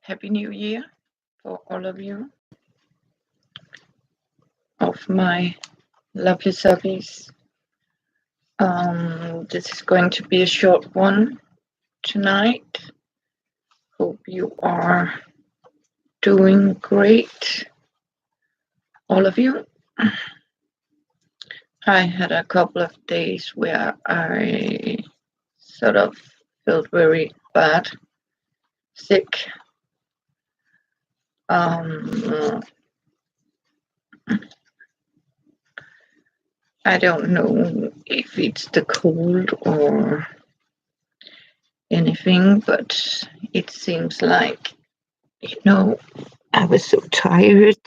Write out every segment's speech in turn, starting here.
Happy New Year for all of you, of my lovely subbies. This is going to be a short one tonight. Hope you are doing great, all of you. I had a couple of days where I sort of felt very bad, sick. I don't know if it's the cold or anything, but it seems like, I was so tired,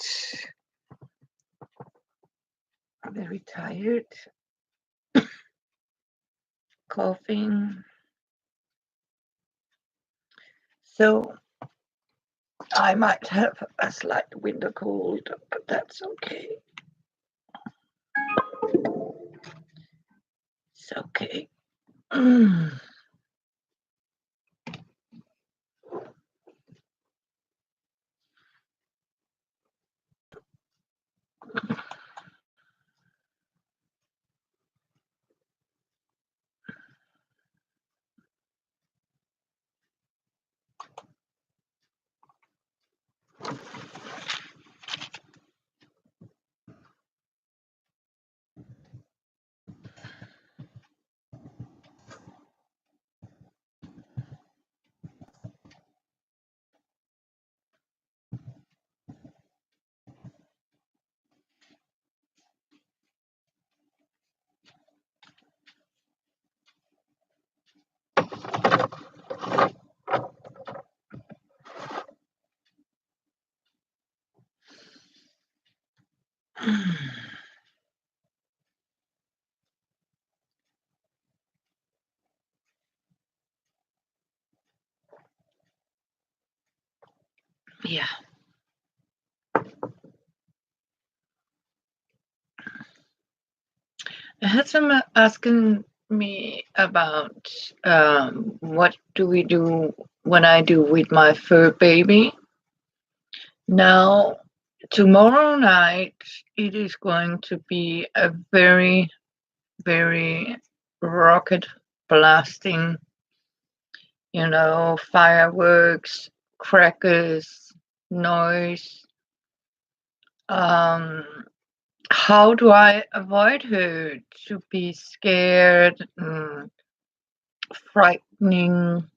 very tired, coughing. So I might have a slight winter cold, but that's okay. It's okay. Yeah. I had someone asking me about what do we do when I do with my fur baby. Now, tomorrow night, it is going to be a very, very rocket blasting, fireworks, crackers, noise. How do I avoid her to be scared, frightening?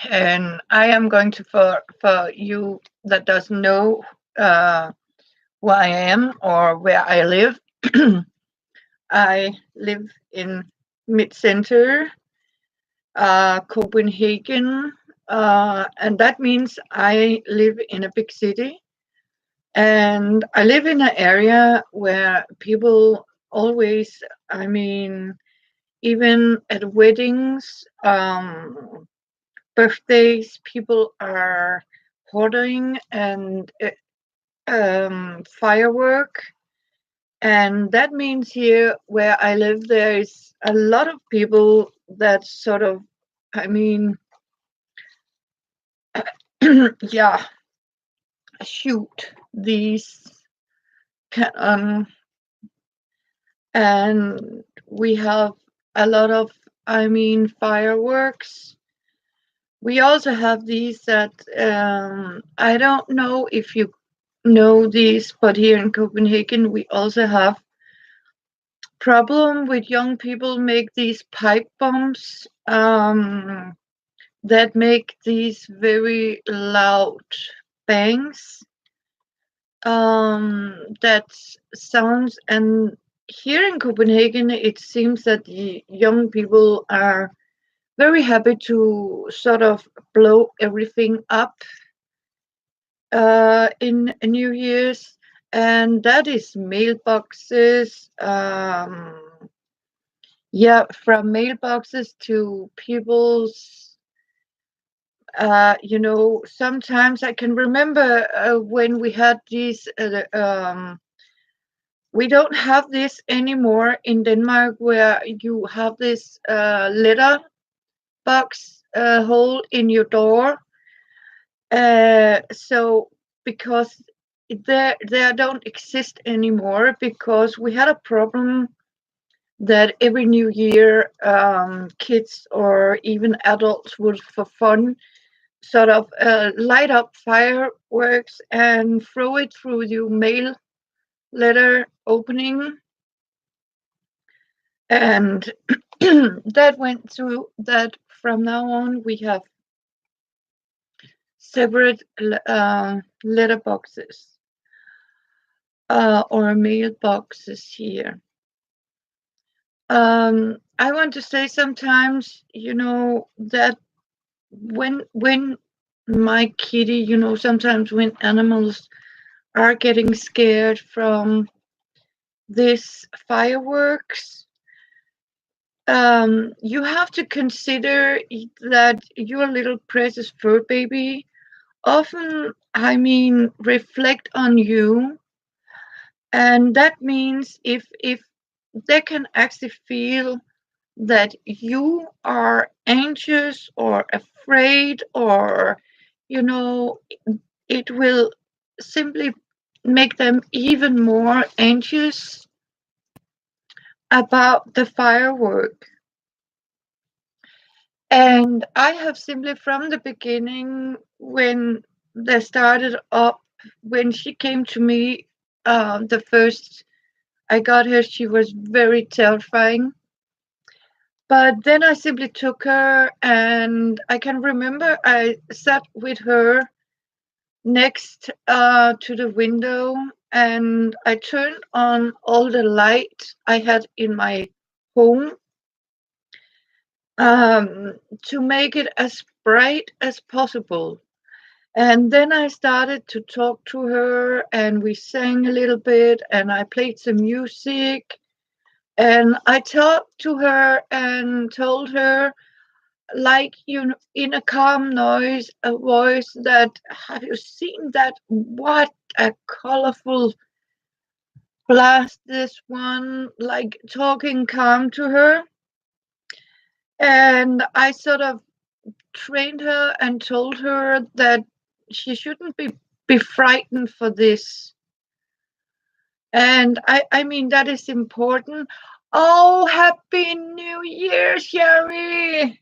And I am going to, for you that doesn't know who I am or where I live, I live in mid-center, Copenhagen, and that means I live in a big city. And I live in an area where people always, even at weddings, birthdays, people are hoarding and firework. And that means here where I live, there is a lot of people that sort of, yeah, shoot these cannon. And we have a lot of, fireworks. We also have these that, I don't know if you know these, but here in Copenhagen, we also have problem with young people make these pipe bombs that make these very loud bangs that sounds. And here in Copenhagen it seems that the young people are very happy to sort of blow everything up in New Year's, and that is mailboxes, from mailboxes to people's Sometimes I can remember when we had these. We don't have this anymore in Denmark, where you have this letter box hole in your door. So because they don't exist anymore, because we had a problem that every new year, kids or even adults would, for fun, sort of light up fireworks and throw it through your mail letter opening. And that went through that. From now on, we have separate letterboxes or mailboxes here. I want to say sometimes, that when my kitty, sometimes when animals are getting scared from this fireworks, you have to consider that your little precious fur baby often, reflect on you. And that means if they can actually feel that you are anxious or afraid, or you know it will simply make them even more anxious about the firework. And I have simply, from the beginning, when they started up, when she came to me, the first I got her, she was very terrifying. But then I simply took her, and I can remember I sat with her next to the window, and I turned on all the light I had in my home, to make it as bright as possible. And then I started to talk to her, and we sang a little bit, and I played some music, and I talked to her and told her, like, in a calm noise, a voice, that, have you seen that? What a colorful blast this one, like talking calm to her. And I sort of trained her and told her that she shouldn't be frightened for this. And I mean, that is important. Oh, happy new year, Sherry.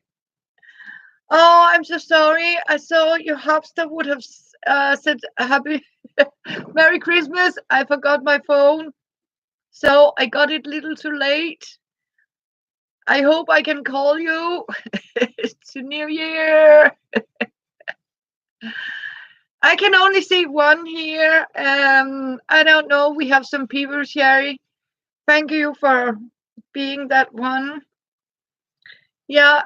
Oh, I'm so sorry. I saw your hamster would have said happy Merry Christmas. I forgot my phone, so I got it a little too late. I hope I can call you. It's New Year. I can only see one here. I don't know. We have some people, Sherry. Thank you for being that one. Yeah.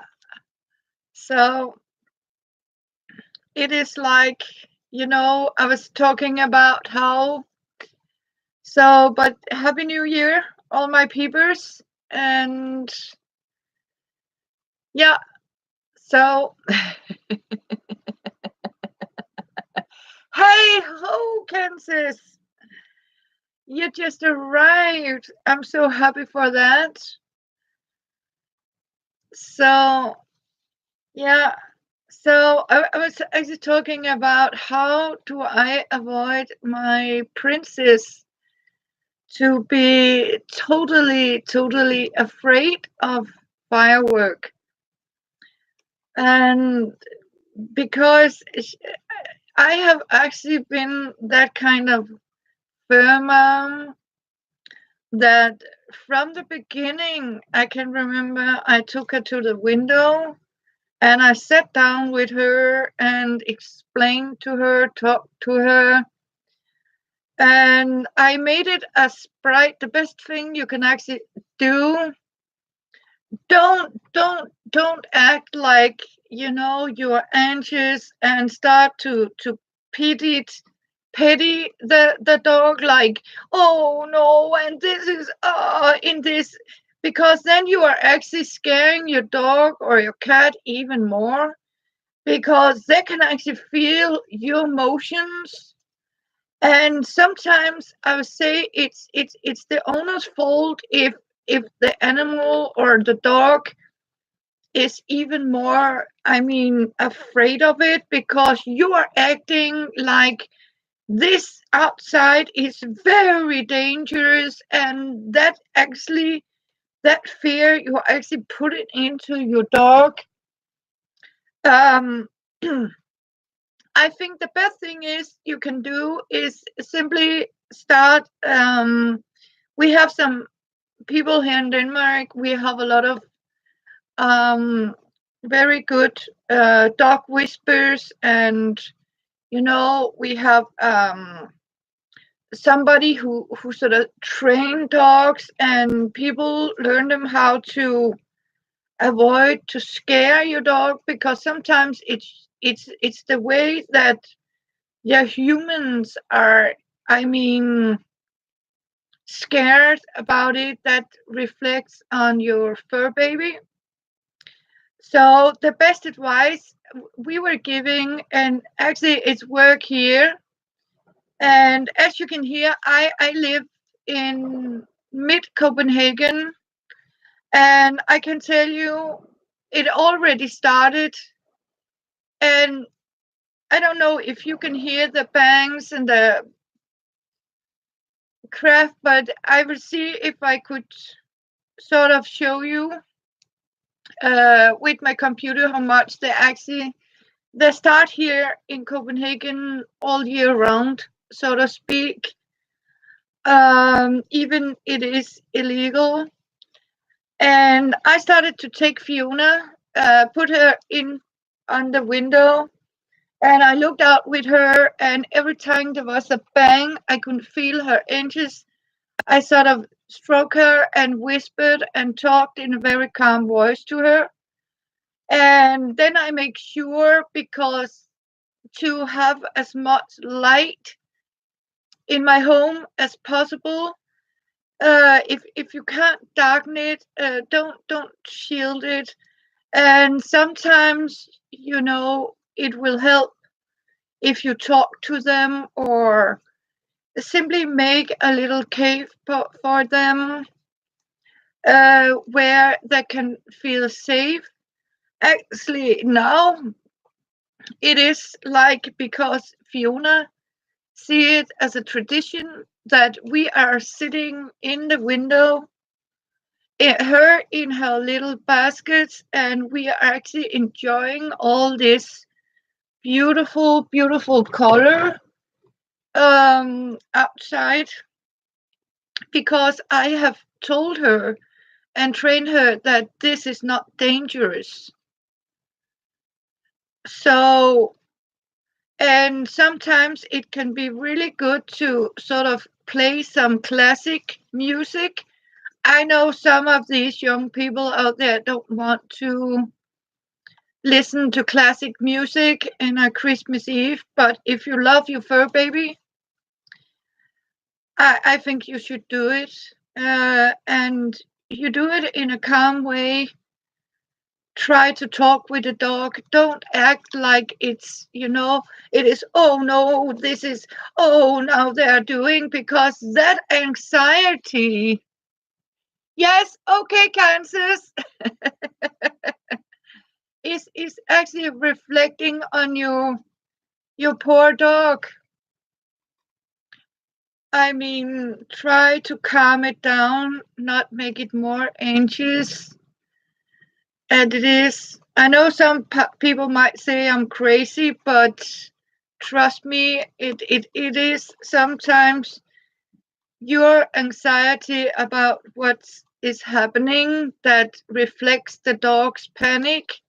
So it is like, I was talking about how. So, but Happy New Year, all my peepers. And yeah, so hey ho, Kansas. You just arrived. I'm so happy for that. So, yeah. So I was actually talking about how do I avoid my princess to be totally, totally afraid of firework. And because I have actually been that kind of firm mom, that from the beginning, I can remember I took her to the window, and I sat down with her and explained to her, talked to her, and I made it as bright. The best thing you can actually do, don't act like, you're anxious and start to pity pity the dog, like, oh no, and this is in this, because then you are actually scaring your dog or your cat even more. because they can actually feel your emotions. And sometimes I would say it's the owner's fault if the animal or the dog is even more, I mean, afraid of it, because you are acting like this outside is very dangerous, and that actually, that fear you actually put it into your dog. um I think the best thing is you can do is simply start. We have some people here in Denmark. We have a lot of um, very good dog whispers, and we have somebody who sort of train dogs, and people learn them how to avoid to scare your dog, because sometimes it's the way that, yeah, humans are, I mean, scared about it, that reflects on your fur baby. So the best advice we were giving, and actually it's work here, and as you can hear, I live in mid Copenhagen, and I can tell you it already started. And I don't know if you can hear the bangs and the craft, but I will see if I could sort of show you with my computer how much they start here in Copenhagen all year round, so to speak. Even it is illegal. And I started to take Fiona, put her in on the window, and I looked out with her, and every time there was a bang, I could feel her inches. I sort of stroked her and whispered and talked in a very calm voice to her. And then I make sure, because to have as much light in my home as possible. If you can't darken it, don't shield it. And sometimes, it will help if you talk to them, or simply make a little cave for them, where they can feel safe. Actually, now it is like, because Fiona see it as a tradition that we are sitting in the window, her in her little basket, and we are actually enjoying all this beautiful, beautiful color outside, because I have told her and trained her that this is not dangerous. So, and sometimes it can be really good to sort of play some classic music. I know some of these young people out there don't want to listen to classic music in a Christmas Eve, but if you love your fur baby, I think you should do it. And you do it in a calm way. Try to talk with the dog. Don't act like it is, oh no, this is, oh, now they are doing, because that anxiety. Yes, okay, Kansas, is actually reflecting on your poor dog. I mean, try to calm it down, not make it more anxious. And it is, I know some people might say I'm crazy, but trust me, it is sometimes your anxiety about what is happening that reflects the dog's panic,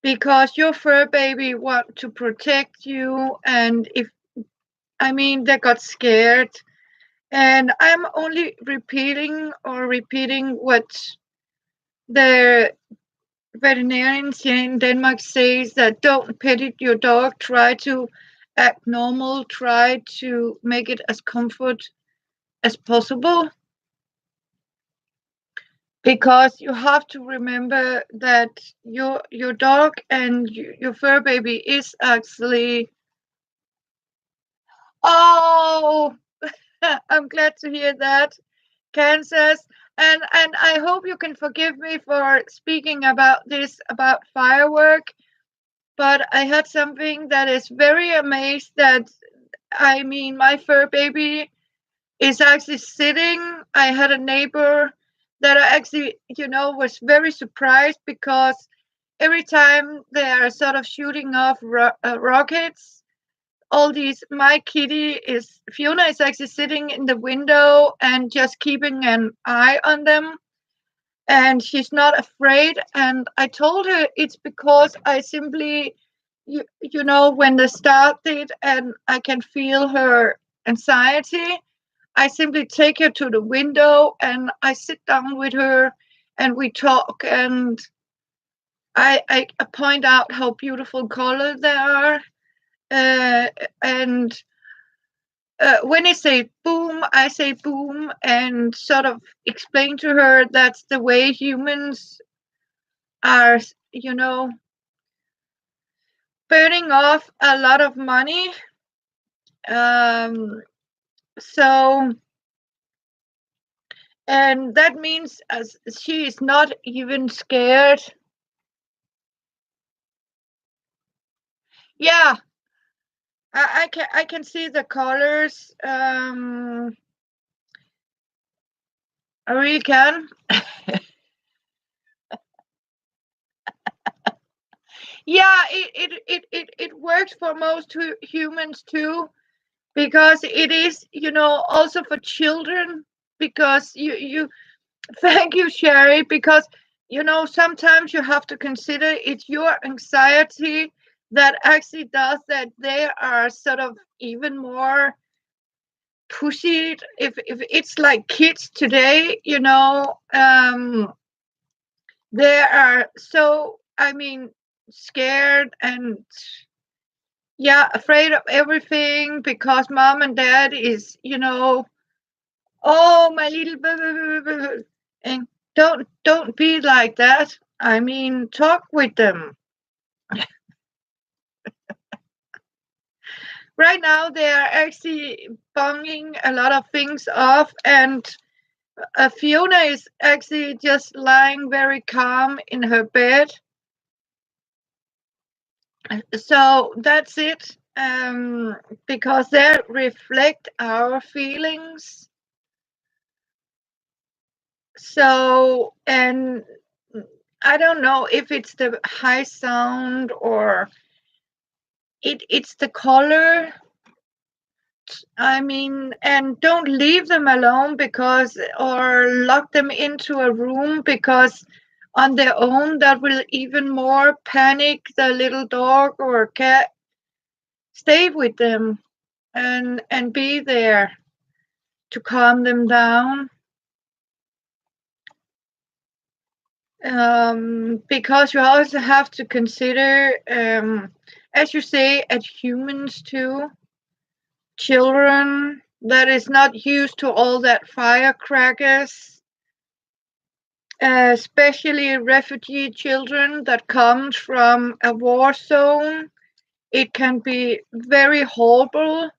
because your fur baby want to protect you, and if, I mean, they got scared. And I'm only repeating what the veterinarians here in Denmark says, that don't pet it your dog, try to act normal, try to make it as comfort as possible. because you have to remember that your dog and your fur baby is actually. Oh, I'm glad to hear that, Kansas. And I hope you can forgive me for speaking about this about firework, but I had something that is very amazed that, I mean, my fur baby is actually sitting. I had a neighbor that I actually, was very surprised because every time they are sort of shooting off rockets, all these, my kitty is, Fiona is actually sitting in the window and just keeping an eye on them. And she's not afraid. And I told her it's because I simply, when they started and I can feel her anxiety, I simply take her to the window and I sit down with her and we talk, and I point out how beautiful colors they are. Uh, and when I say boom, I say boom, and sort of explain to her that's the way humans are, you know, burning off a lot of money. Um, so, and that means as she is not even scared. Yeah, I can see the colors. I really can. Yeah, it works for most humans too, because it is, also for children, because you thank you, Sherry, because sometimes you have to consider it's your anxiety that actually does that. They are sort of even more pushy. If it's like kids today, they are so, I mean, scared and, yeah, afraid of everything because mom and dad is, oh, my little and don't be like that. I mean, talk with them. Right now they are actually bunging a lot of things off, and Fiona is actually just lying very calm in her bed. So that's it. Because they reflect our feelings. So, and I don't know if it's the high sound or it's the color. I mean, and don't leave them alone, because, or lock them into a room, because on their own that will even more panic the little dog or cat. Stay with them and be there to calm them down. Because you also have to consider, as you say, at humans too, children that is not used to all that firecrackers, especially refugee children that comes from a war zone. It can be very horrible.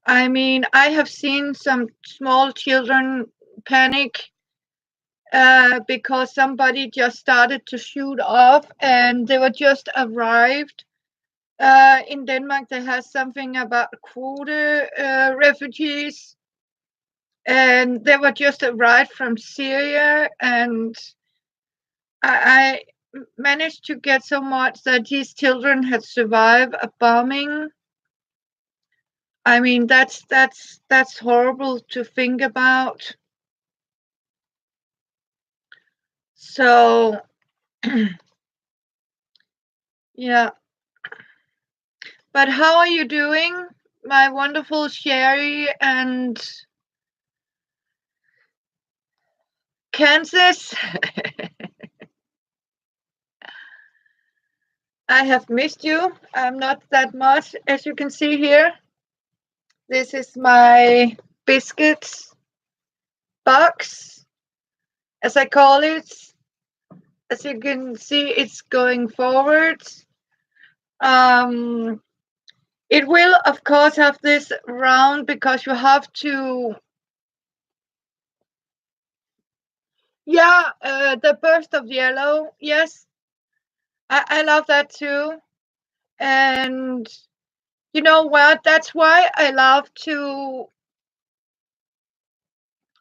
I mean, I have seen some small children panic because somebody just started to shoot off and they were just arrived. In Denmark, they have something about quota refugees, and they were just arrived from Syria, and I managed to get so much that these children had survived a bombing. I mean, that's horrible to think about. So, yeah. But how are you doing, my wonderful Sherry and Kansas? I have missed you. I'm not that much, as you can see here. This is my biscuits box. as I call it. As you can see, it's going forward. Um, it will, of course, have this round because you have to. Yeah, the burst of yellow. Yes, I love that too. And you know what? That's why I love to.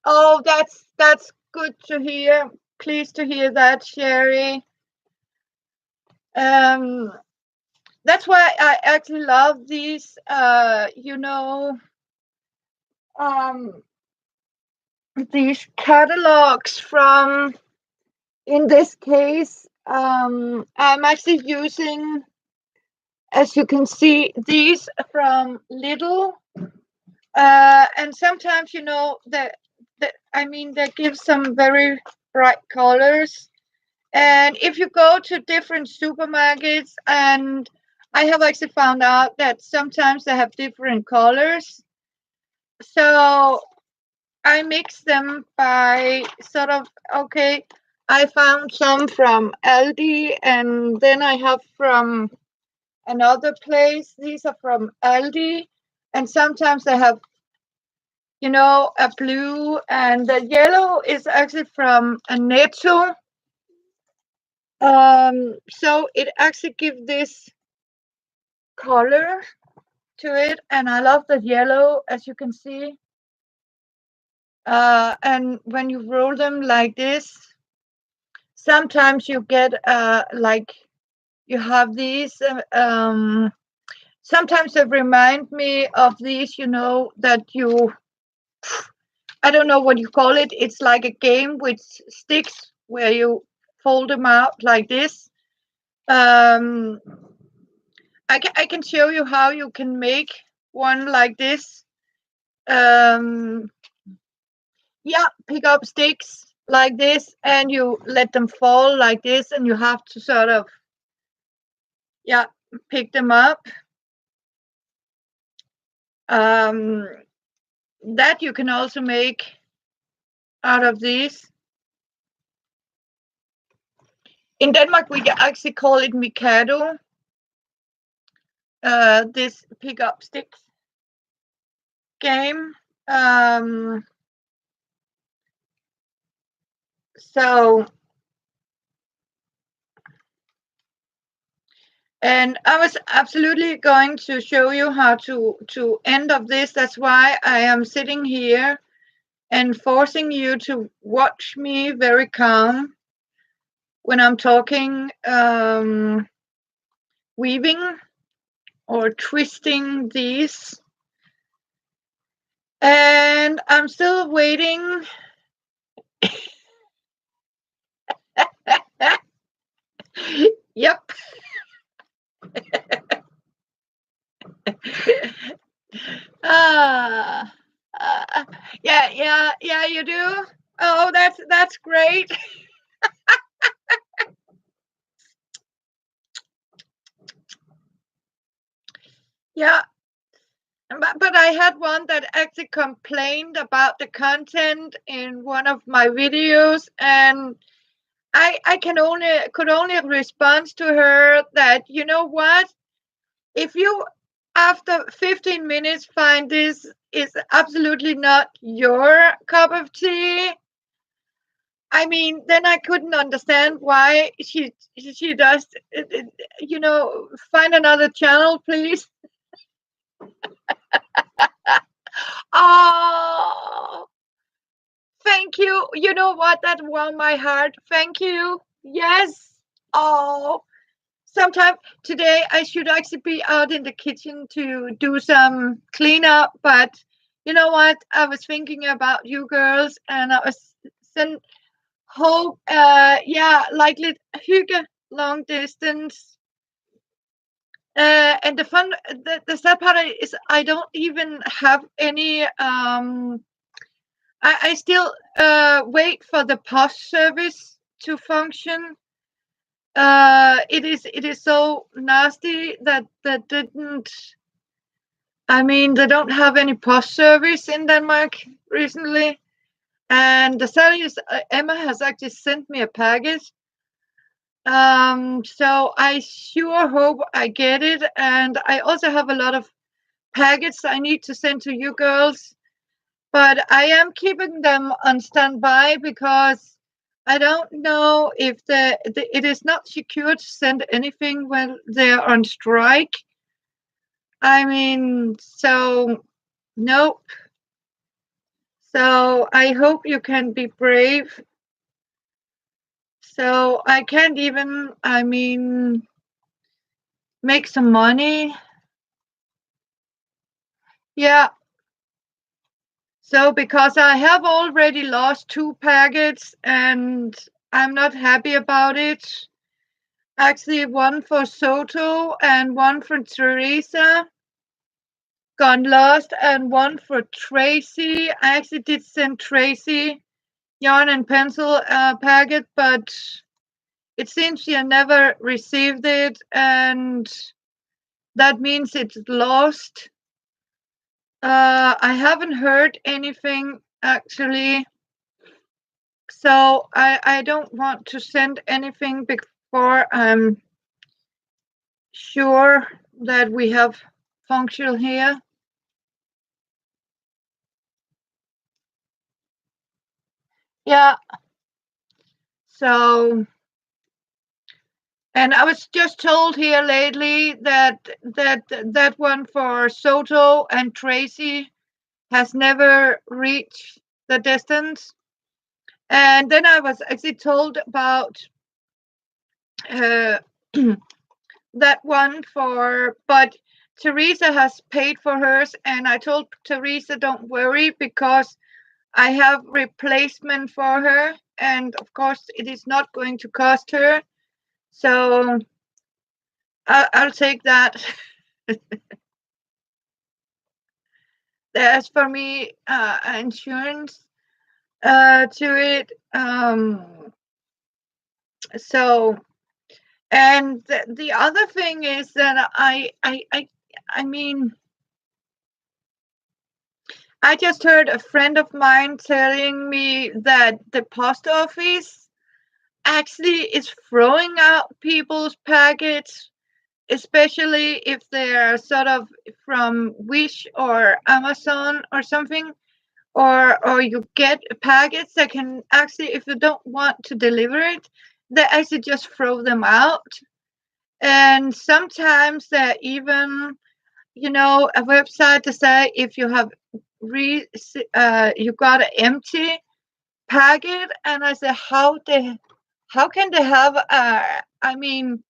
Oh, that's good to hear. Pleased to hear that, Sherry. Um, that's why I actually love these. Um, these catalogs from. In this case, I'm actually using, as you can see, these from Lidl. And sometimes, they give some very bright colors. And if you go to different supermarkets, and I have actually found out that sometimes they have different colors. So I mix them by sort of, okay, I found some from Aldi, and then I have from another place. These are from Aldi, and sometimes they have, a blue, and the yellow is actually from a Netto. So it actually gives this color to it, and I love the yellow, as you can see. And when you roll them like this, sometimes you get like you have these. Sometimes they remind me of these, that you. I don't know what you call it. It's like a game with sticks where you fold them out like this. Um, I can show you how you can make one like this. Um, yeah, pick up sticks like this and you let them fall like this, and you have to sort of, yeah, pick them up. Um, that you can also make out of these. In Denmark, we actually call it Mikado. This pick up sticks game. So, and I was absolutely going to show you how to end of this. That's why I am sitting here and forcing you to watch me very calm when I'm talking, weaving or twisting these. And I'm still waiting. Yep. Ah, yeah, you do. Oh, that's great. Yeah, but I had one that actually complained about the content in one of my videos, and I could only respond to her that, you know what, if you after 15 minutes find this is absolutely not your cup of tea, I mean, then I couldn't understand why she does, find another channel, please. Oh, thank you. You know what? That warmed my heart. Thank you. Yes. Oh, sometime today I should actually be out in the kitchen to do some cleanup, but you know what? I was thinking about you girls, and I was sent hope. Yeah, like hygge long distance. And the sad part is I don't even have any. I still wait for the post service to function. It is so nasty that didn't. I mean, they don't have any post service in Denmark recently, And the sad is, Emma has actually sent me a package. So I sure hope I get it. And I also have a lot of packets I need to send to you girls. But I am keeping them on standby because I don't know if it is not secure to send anything when they're on strike. I mean, so nope. So I hope you can be brave. So I can't even, I mean, make some money. Yeah. So because I have already lost 2 packets and I'm not happy about it. Actually, one for Soto and one for Teresa gone lost, and one for Tracy. I actually did send Tracy yarn and pencil packet, but it seems she never received it, and that means it's lost. I haven't heard anything actually, so I don't want to send anything before I'm sure that we have functional here. Yeah. So, and I was just told here lately that one for Soto and Tracy has never reached the distance. And then I was actually told about uh, that one for, but Teresa has paid for hers, and I told Teresa, don't worry because I have replacement for her, and of course it is not going to cost her. So I'll take that. There's for me insurance to it. So, and the other thing is that I mean, I just heard a friend of mine telling me that the post office actually is throwing out people's packets, especially if they're sort of from Wish or Amazon or something, or you get packets that can actually, if you don't want to deliver it, they actually just throw them out. And sometimes they're even, a website to say if you have you got an empty packet, and I say how can they have I mean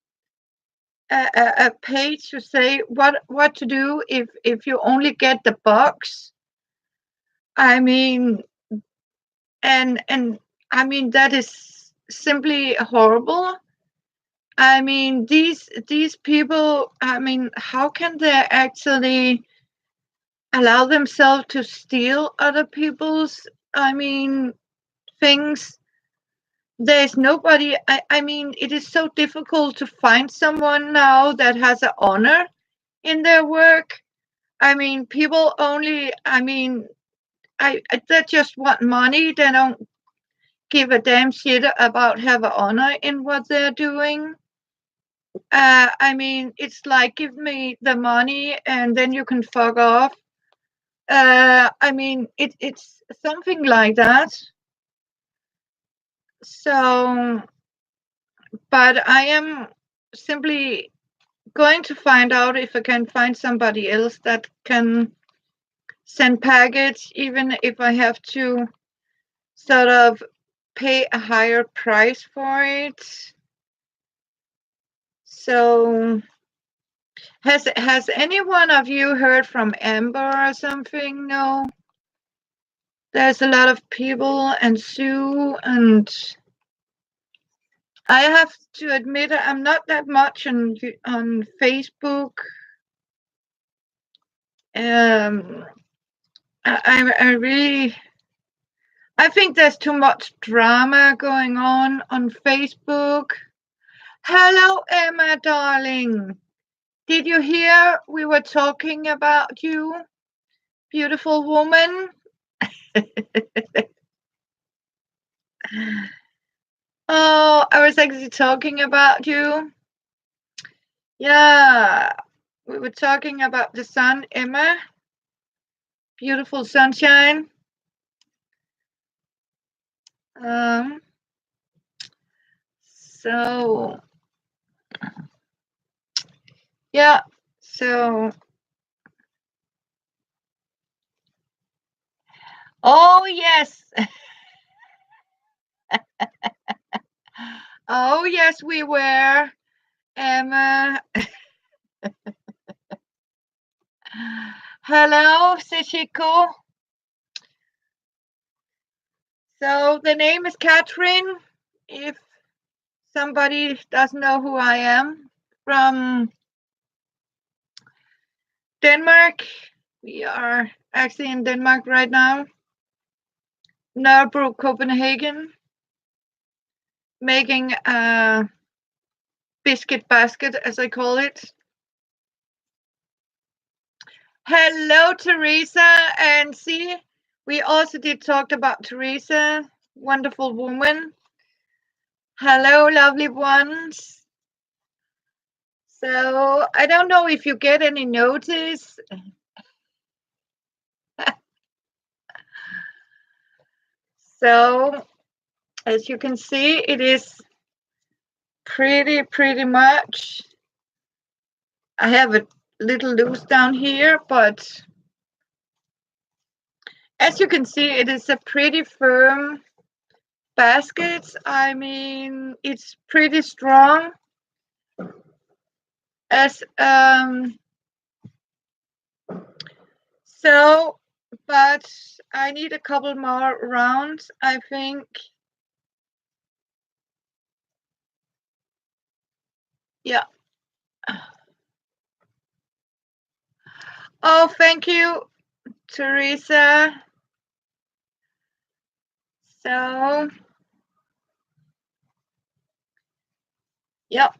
a page to say what to do if you only get the box. I mean, and I mean that is simply horrible. I mean these people, I mean, how can they actually allow themselves to steal other people's, I mean, things? There's nobody, I mean, it is so difficult to find someone now that has an honor in their work. I mean, people only, I mean, they just want money. They don't give a damn shit about have an honor in what they're doing. I mean, it's like give me the money and then you can fuck off. I mean, it's something like that. So, but I am simply going to find out if I can find somebody else that can send package, even if I have to sort of pay a higher price for it. So, has any one of you heard from Amber or something? No. There's a lot of people and Sue, and I have to admit I'm not that much on Facebook. I really, I think there's too much drama going on Facebook. Hello, Emma, darling. Did you hear we were talking about you, beautiful woman? Oh, I was actually talking about you. Yeah, we were talking about the sun, Emma. Beautiful sunshine. Um, so yeah, so oh yes, oh yes, we were, Emma. Hello, Sachiko. So the name is Catherine. If somebody doesn't know who I am, from Denmark. We are actually in Denmark right now. Nørrebro, Copenhagen, making a biscuit basket, as I call it. Hello, Teresa. And see, we also did talk about Teresa, wonderful woman. Hello, lovely ones. So I don't know if you get any notice. So as you can see, it is pretty much. I have a little loose down here, but as you can see, it is a pretty firm basket. I mean, it's pretty strong. As so, but I need a couple more rounds, I think. Yeah. Oh, thank you, Teresa. So, yep.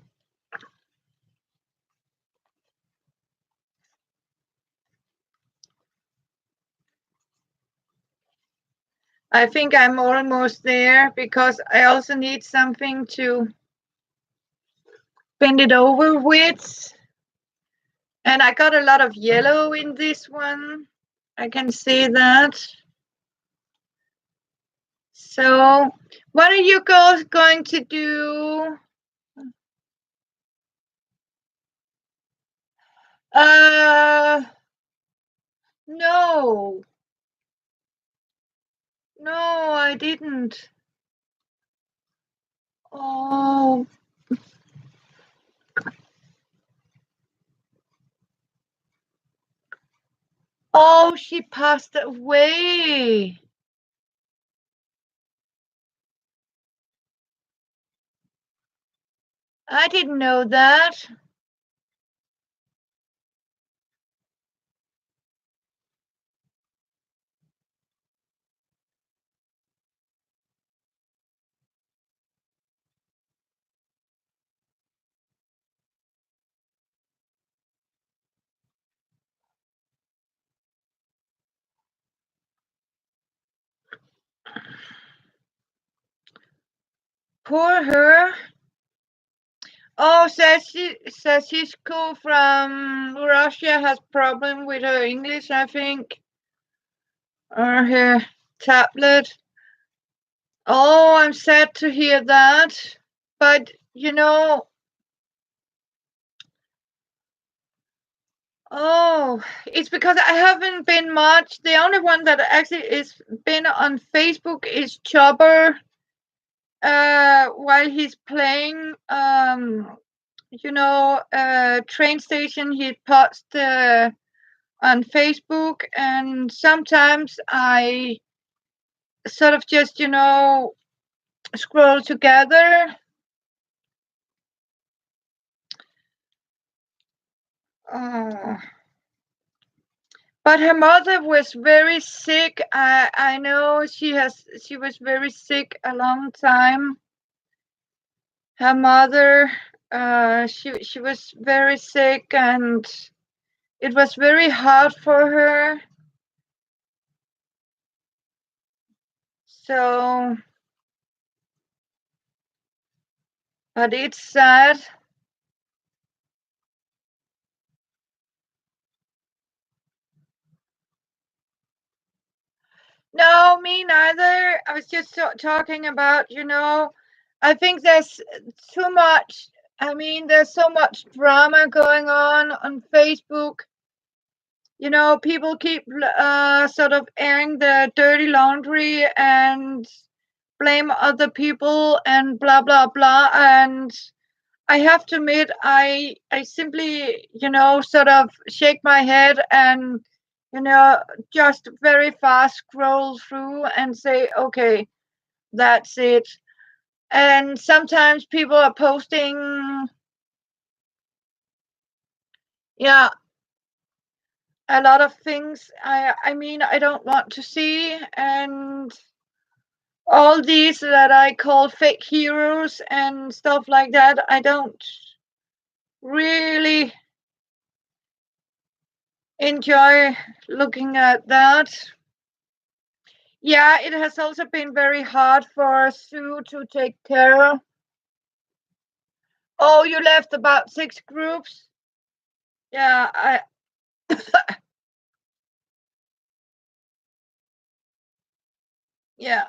I think I'm almost there because I also need something to bend it over with. And I got a lot of yellow in this one. I can see that. So, what are you girls going to do? No. No, I didn't. Oh. Oh, she passed away. I didn't know that. Poor her. Oh, Sashishko from Russia has problem with her English, I think, or her tablet. Oh, I'm sad to hear that. But, oh, it's because I haven't been much. The only one that actually is been on Facebook is Chopper. While he's playing, train station, he posts on Facebook, and sometimes I sort of just, scroll together. Uh, but her mother was very sick. I know she was very sick a long time. Her mother, she was very sick, and it was very hard for her. So but it's sad. No, me neither. I was just talking about, I think there's too much. I mean, there's so much drama going on Facebook. People keep sort of airing their dirty laundry and blame other people and blah blah blah. And I have to admit, I simply, sort of shake my head and, just very fast scroll through and say, okay, that's it. And sometimes people are posting, yeah, a lot of things I mean I don't want to see, and all these that I call fake heroes and stuff like that. I don't really enjoy looking at that. Yeah, it has also been very hard for Sue to take care of. Oh, you left about 6 groups? Yeah, yeah.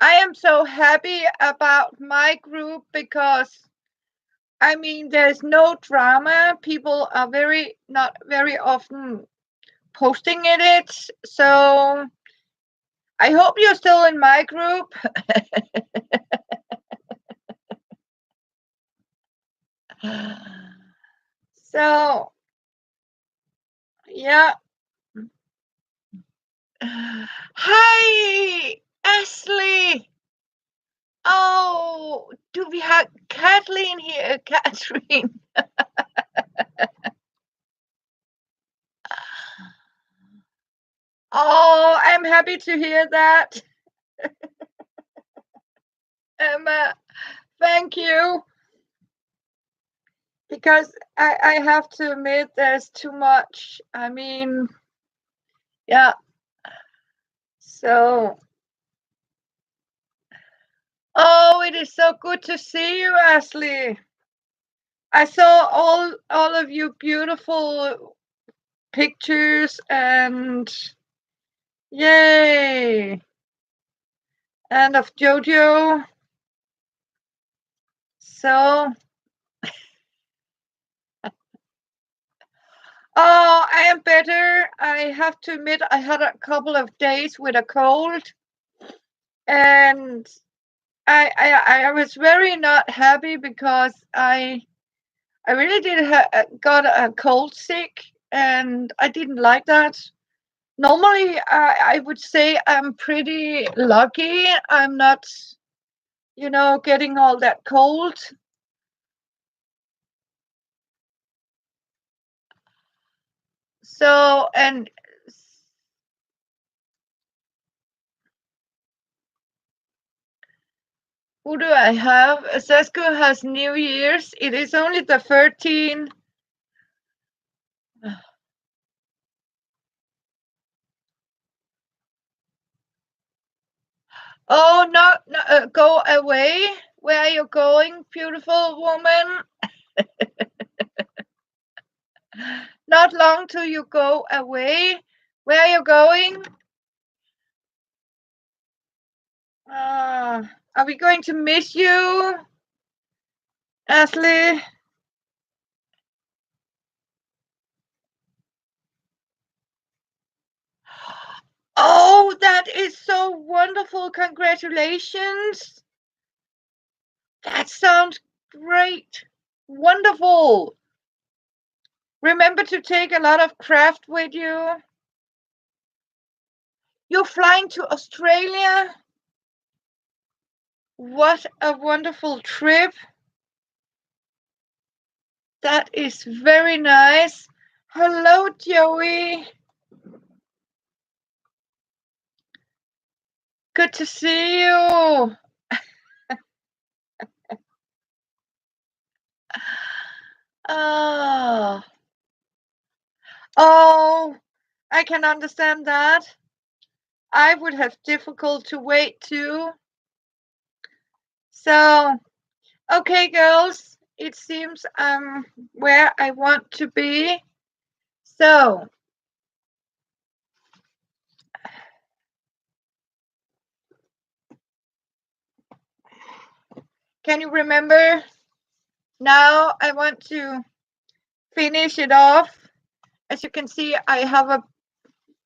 I am so happy about my group because I mean there's no drama. People are not very often posting in it. So I hope you're still in my group. So, yeah. Hi, Ashley. Oh, do we have Kathleen here? Catherine. Oh, I'm happy to hear that. Emma, thank you. Because I have to admit there's too much. I mean, yeah. So, oh, it is so good to see you, Ashley. I saw all of you beautiful pictures and yay. And of Jojo. So, oh, I am better. I have to admit, I had a couple of days with a cold, and I was very not happy because I really did got a cold sick, and I didn't like that. Normally, I would say I'm pretty lucky. I'm not, getting all that cold. So, and who do I have? Sesko has New Year's. It is only the 13th. Oh, not go away. Where are you going, beautiful woman? Not long till you go away. Where are you going? Are we going to miss you, Ashley? Oh, that is so wonderful. Congratulations. That sounds great. Wonderful. Remember to take a lot of craft with you. You're flying to Australia? What a wonderful trip. That is very nice. Hello, Joey. Good to see you. Oh, oh, I can understand that. I would have difficult to wait too. So, okay, girls, it seems I'm where I want to be. So, can you remember? Now I want to finish it off. As you can see, I have a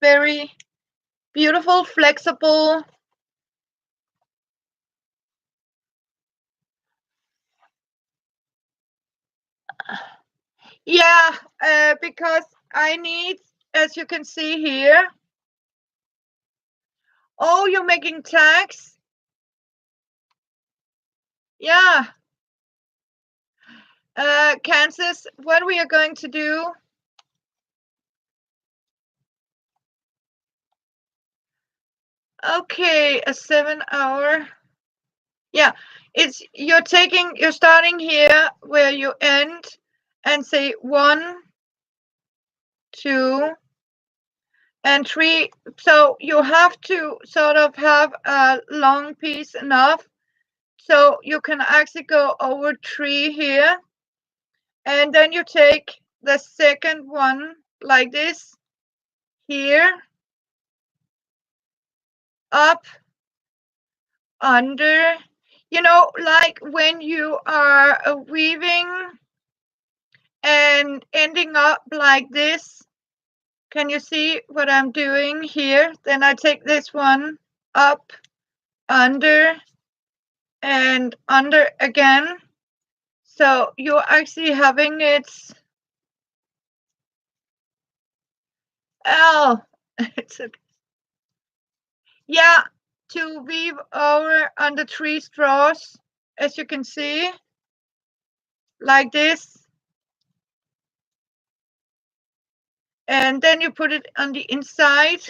very beautiful, flexible. Yeah, because I need, as you can see here. Oh, you're making tags? Yeah. Kansas, what we are going to do? Okay, a 7 hour. Yeah, you're starting here where you end and say 1, 2, and 3. So you have to sort of have a long piece enough so you can actually go over 3 here. And then you take the second one like this here, up, under, like when you are weaving and ending up like this. Can you see what I'm doing here? Then I take this one up, under, and under again. So you're actually having it. Oh, it's okay. Yeah, to weave over under 3 straws, as you can see, like this. And then you put it on the inside.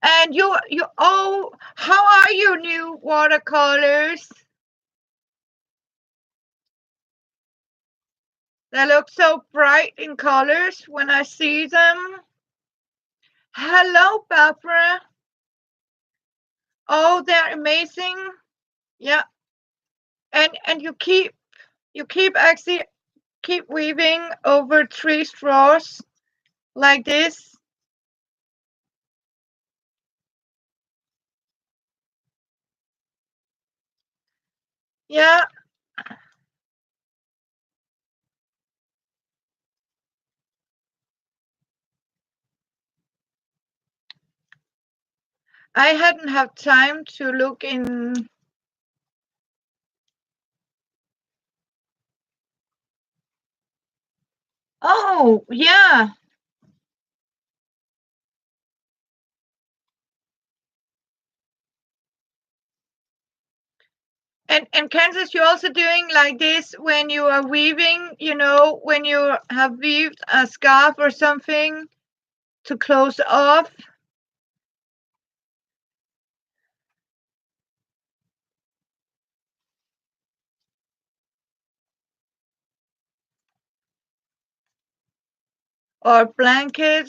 And oh, how are your new watercolors? They look so bright in colors when I see them. Hello, Barbara. Oh, they're amazing. Yeah. And you keep actually keep weaving over 3 straws like this. Yeah. I hadn't had time to look in. Oh, yeah. And Kansas, you're also doing like this when you are weaving, when you have weaved a scarf or something to close off. Or blanket.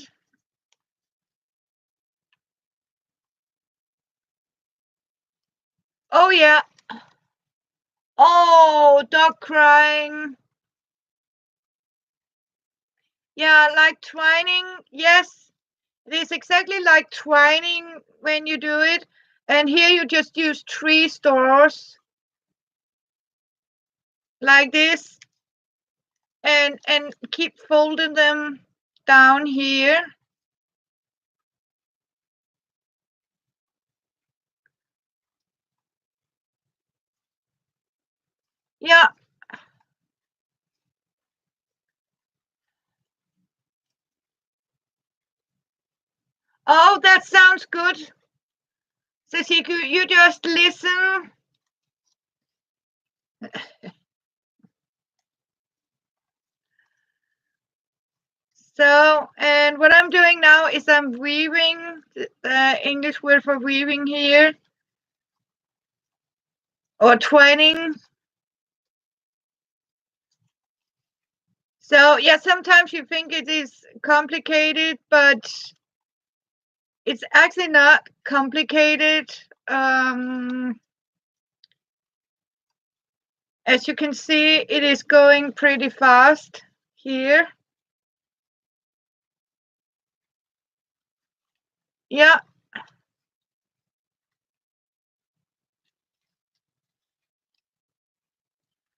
Oh, yeah. Oh, dog crying. Yeah, like twining. Yes, it is exactly like twining when you do it. And here you just use 3 straws like this and keep folding them down here. Yeah. Oh, that sounds good. Cecilia, you just listen. So, and what I'm doing now is I'm weaving, the English word for weaving here, or twining. So, yeah, sometimes you think it is complicated, but it's actually not complicated. as you can see, it is going pretty fast here. Yeah.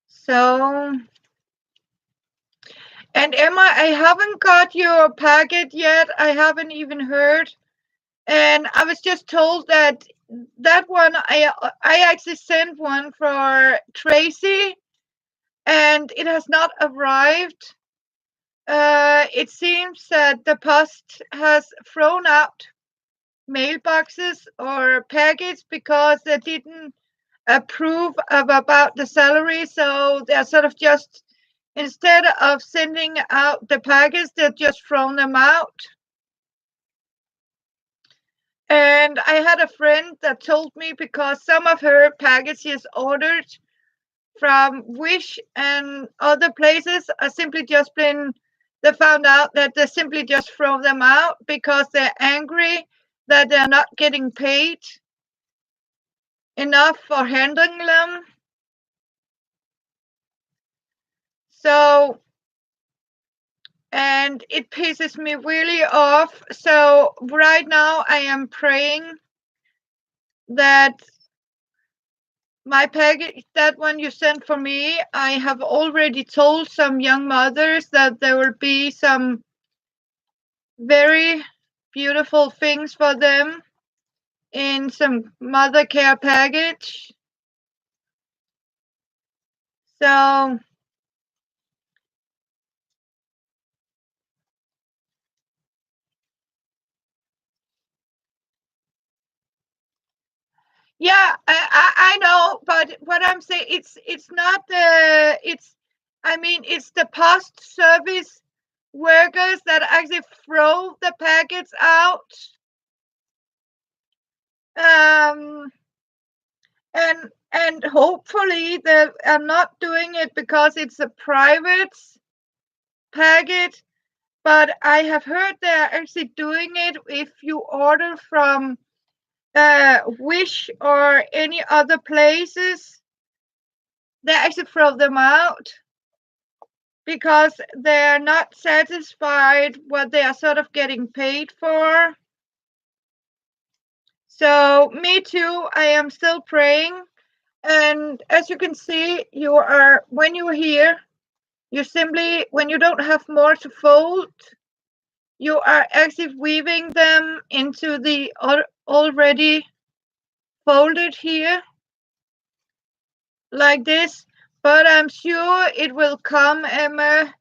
So, and Emma, I haven't got your packet yet. I haven't even heard. And I was just told that that one, I actually sent one for Tracy, and it has not arrived. It seems that the post has thrown out mailboxes or packets because they didn't approve of about the salary. So they're sort of just, instead of sending out the packets, they're just thrown them out. And I had a friend that told me because some of her packages ordered from Wish and other places are simply just been, they found out that they simply just throw them out because they're angry that they're not getting paid enough for handling them. So, and it pisses me really off. So right now I am praying that my package, that one you sent for me, I have already told some young mothers that there will be some very beautiful things for them in some mother care package. So yeah, I know, but what I'm saying, it's not the, it's, I mean, it's the post service workers that actually throw the packets out. Um, and hopefully they are not doing it because it's a private packet, but I have heard they're actually doing it if you order from Wish or any other places. They actually throw them out because they're not satisfied what they are sort of getting paid for. So me too, I am still praying. And as you can see, you are, when you're here, you simply, when you don't have more to fold, you are actually weaving them into the already folded here like this. But I'm sure it will come, Emma.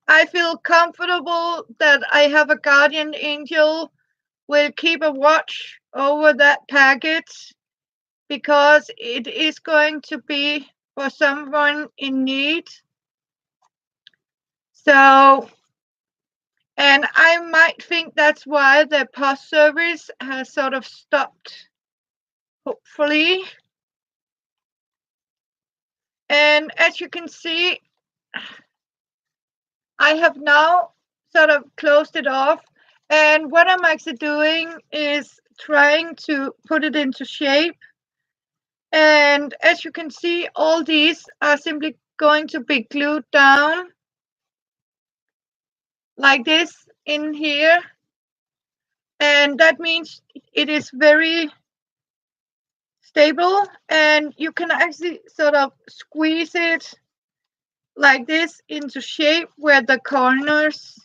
I feel comfortable that I have a guardian angel will keep a watch over that packet because it is going to be for someone in need. So, and I might think that's why the post service has sort of stopped, hopefully. And as you can see, I have now sort of closed it off. And what I'm actually doing is trying to put it into shape. And as you can see, all these are simply going to be glued down like this in here. And that means it is very stable, and you can actually sort of squeeze it like this into shape where the corners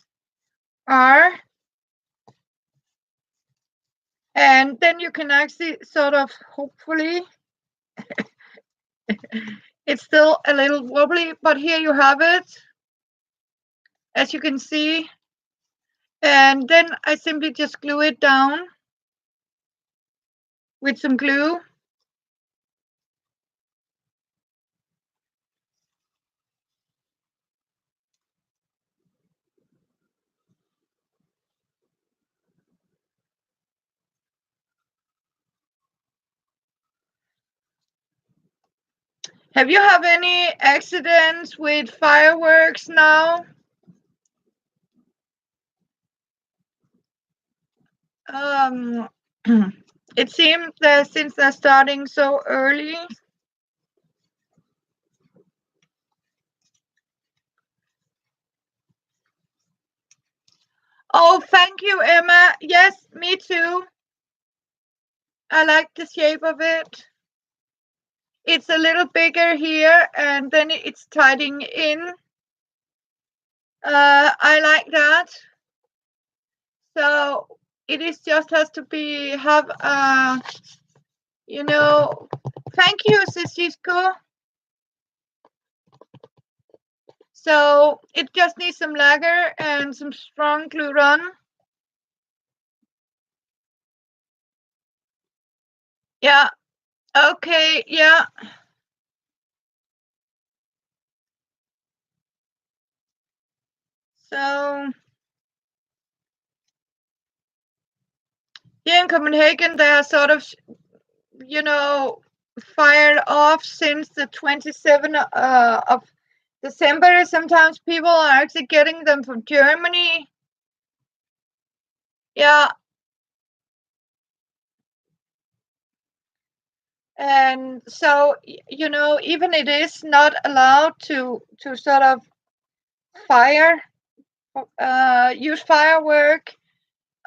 are. And then you can actually sort of, hopefully, it's still a little wobbly, but here you have it, as you can see. And then I simply just glue it down with some glue. Have you have any accidents with fireworks now? It seems that since they're starting so early. Oh, thank you, Emma. Yes, me too. I like the shape of it. It's a little bigger here, and then it's tidying in. I like that. So it is just has to be have you know. Thank you, Cisco. So it just needs some lager and some strong glue run. Yeah. Okay. Yeah. So here in Copenhagen, they are sort of, fired off since the 27th of December. Sometimes people are actually getting them from Germany. Yeah. And so, even it is not allowed to sort of fire, use firework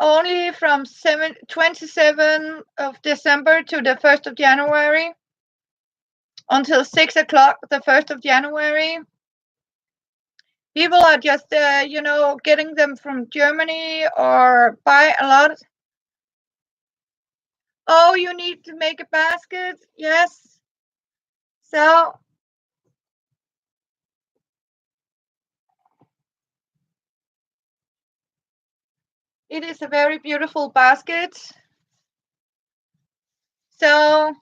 only from 27th of December to the 1st of January until 6 o'clock, the 1st of January. People are just, getting them from Germany or buy a lot. Oh, you need to make a basket? Yes. So it is a very beautiful basket. So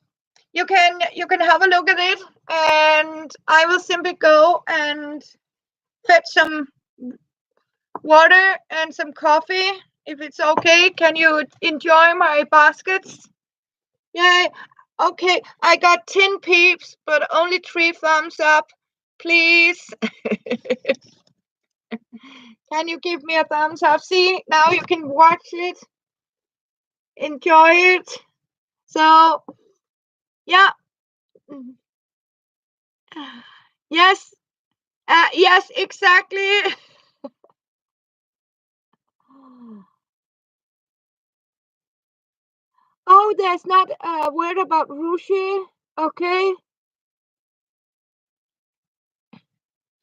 you can have a look at it, and I will simply go and fetch some water and some coffee if it's okay. Can you enjoy my baskets? Yay. Okay, I got 10 peeps, but only 3 thumbs up. Please, can you give me a thumbs up? See, now you can watch it, enjoy it. So, yeah. Yes, yes, exactly. Oh, there's not a word about Rushi. Okay,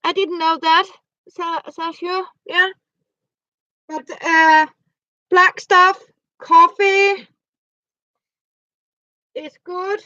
I didn't know that, Sasha. Yeah, but black stuff, coffee is good.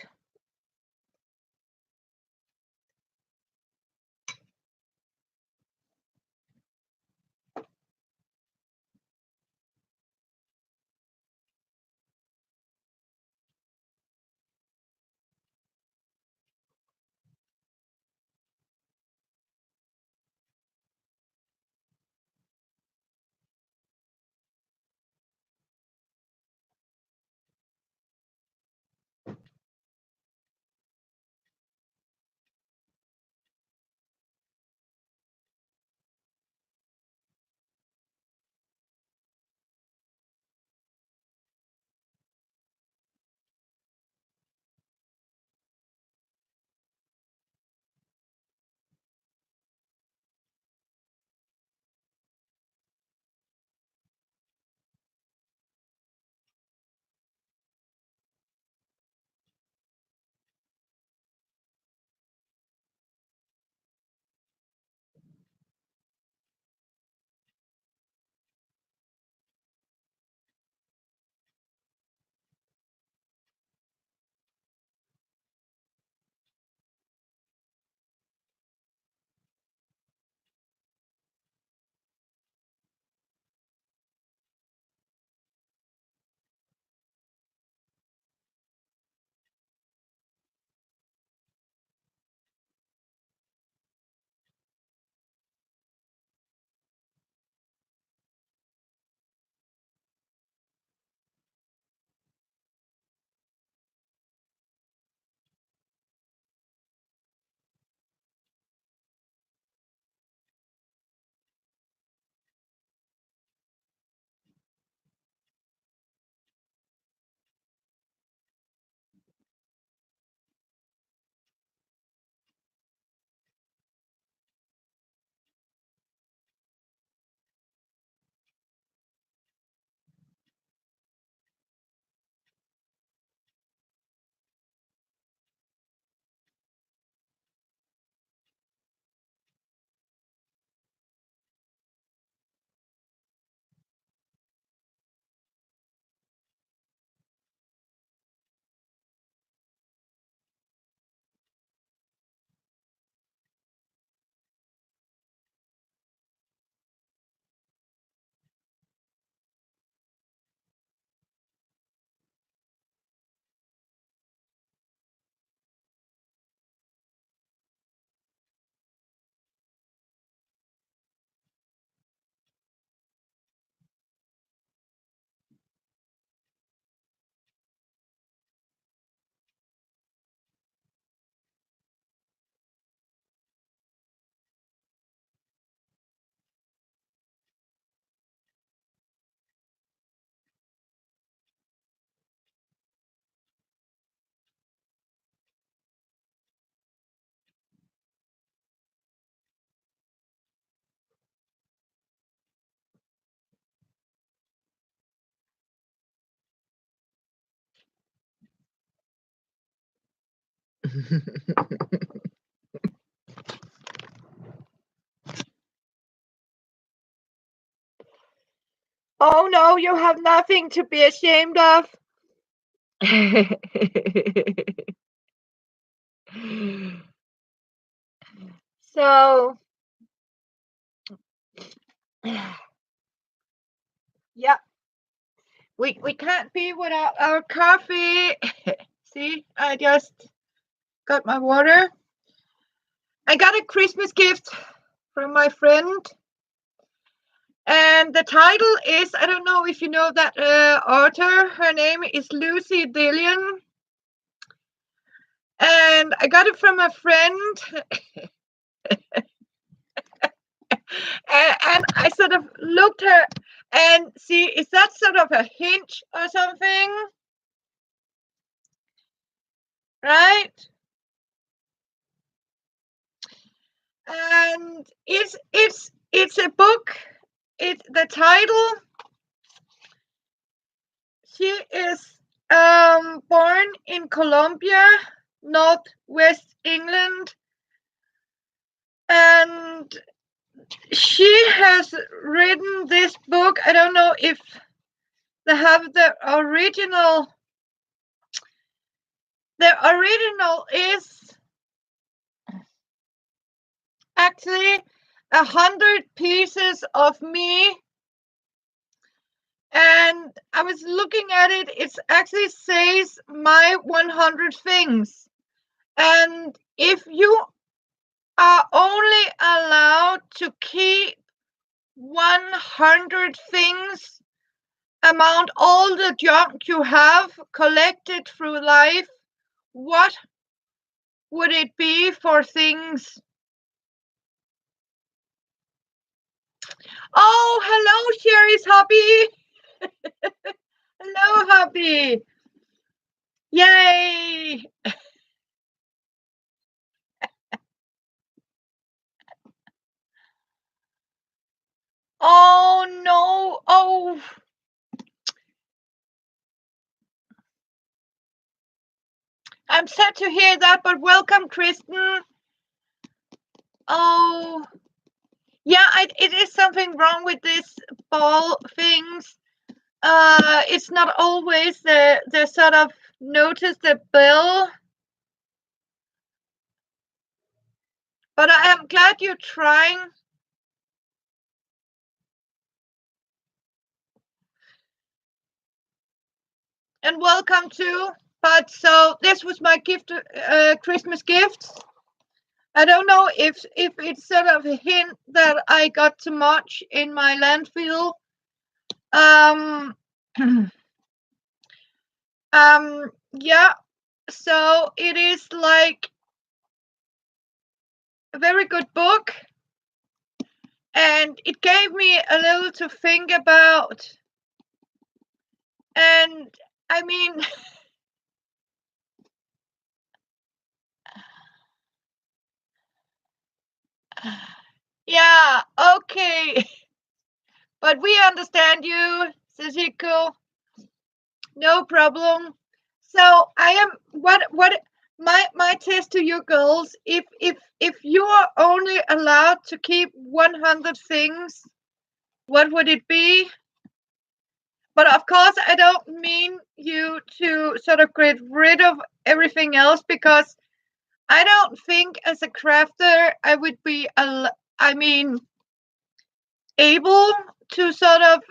Oh no, you have nothing to be ashamed of. So, yeah, we can't be without our coffee. See, I just got my water. I got a Christmas gift from my friend. And the title is, I don't know if you know that author. Her name is Lucy Dillon. And I got it from a friend. And I sort of looked her and see, is that sort of a hint or something? Right? And it's a book. It's the title. She is born in Colombia, Northwest England, and she has written this book. I don't know if they have the original. The original is actually 100 pieces of me. And I was looking at it, it actually says my 100 things. And if you are only allowed to keep 100 things, amount all the junk you have collected through life, what would it be for things? Oh, hello, Sherry's hubby. Hello, hubby. Yay. Oh, no. Oh. I'm sad to hear that, but welcome, Kristen. Oh, yeah, it is something wrong with these ball things. It's not always the sort of notice the bill, but I am glad you're trying. And welcome too. But so this was my gift, Christmas gift. I don't know if it's sort of a hint that I got too much in my landfill. Yeah. So it is like a very good book, and it gave me a little to think about. And I mean, yeah, okay, but we understand you, Sashiko. No problem. So I am what my test to you girls, if you are only allowed to keep 100 things, what would it be? But of course I don't mean you to sort of get rid of everything else, because I don't think as a crafter I would be able to sort of,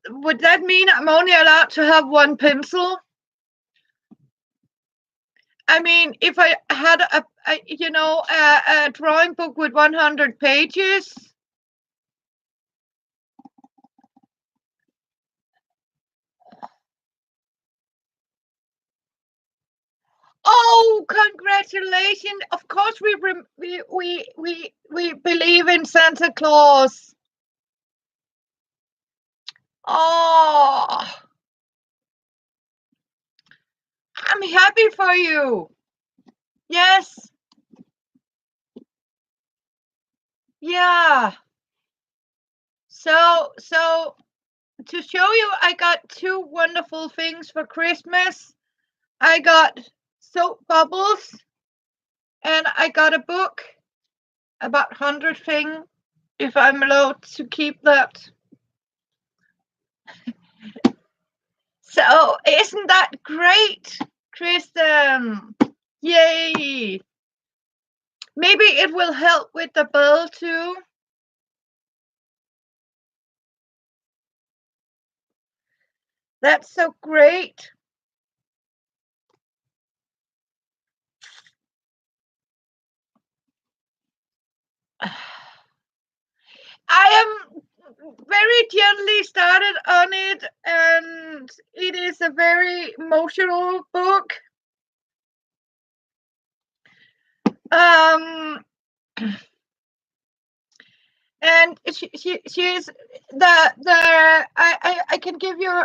would that mean I'm only allowed to have one pencil? I mean, if I had a drawing book with 100 pages. Oh, congratulations! Of course, we believe in Santa Claus. Oh, I'm happy for you. Yes. Yeah. So to show you, I got two wonderful things for Christmas. I got soap bubbles, and I got a book about 100 things, if I'm allowed to keep that. So, isn't that great, Kristen? Yay! Maybe it will help with the bill too. That's so great. I am very gently started on it, and it is a very emotional book. Um, and she's I can give you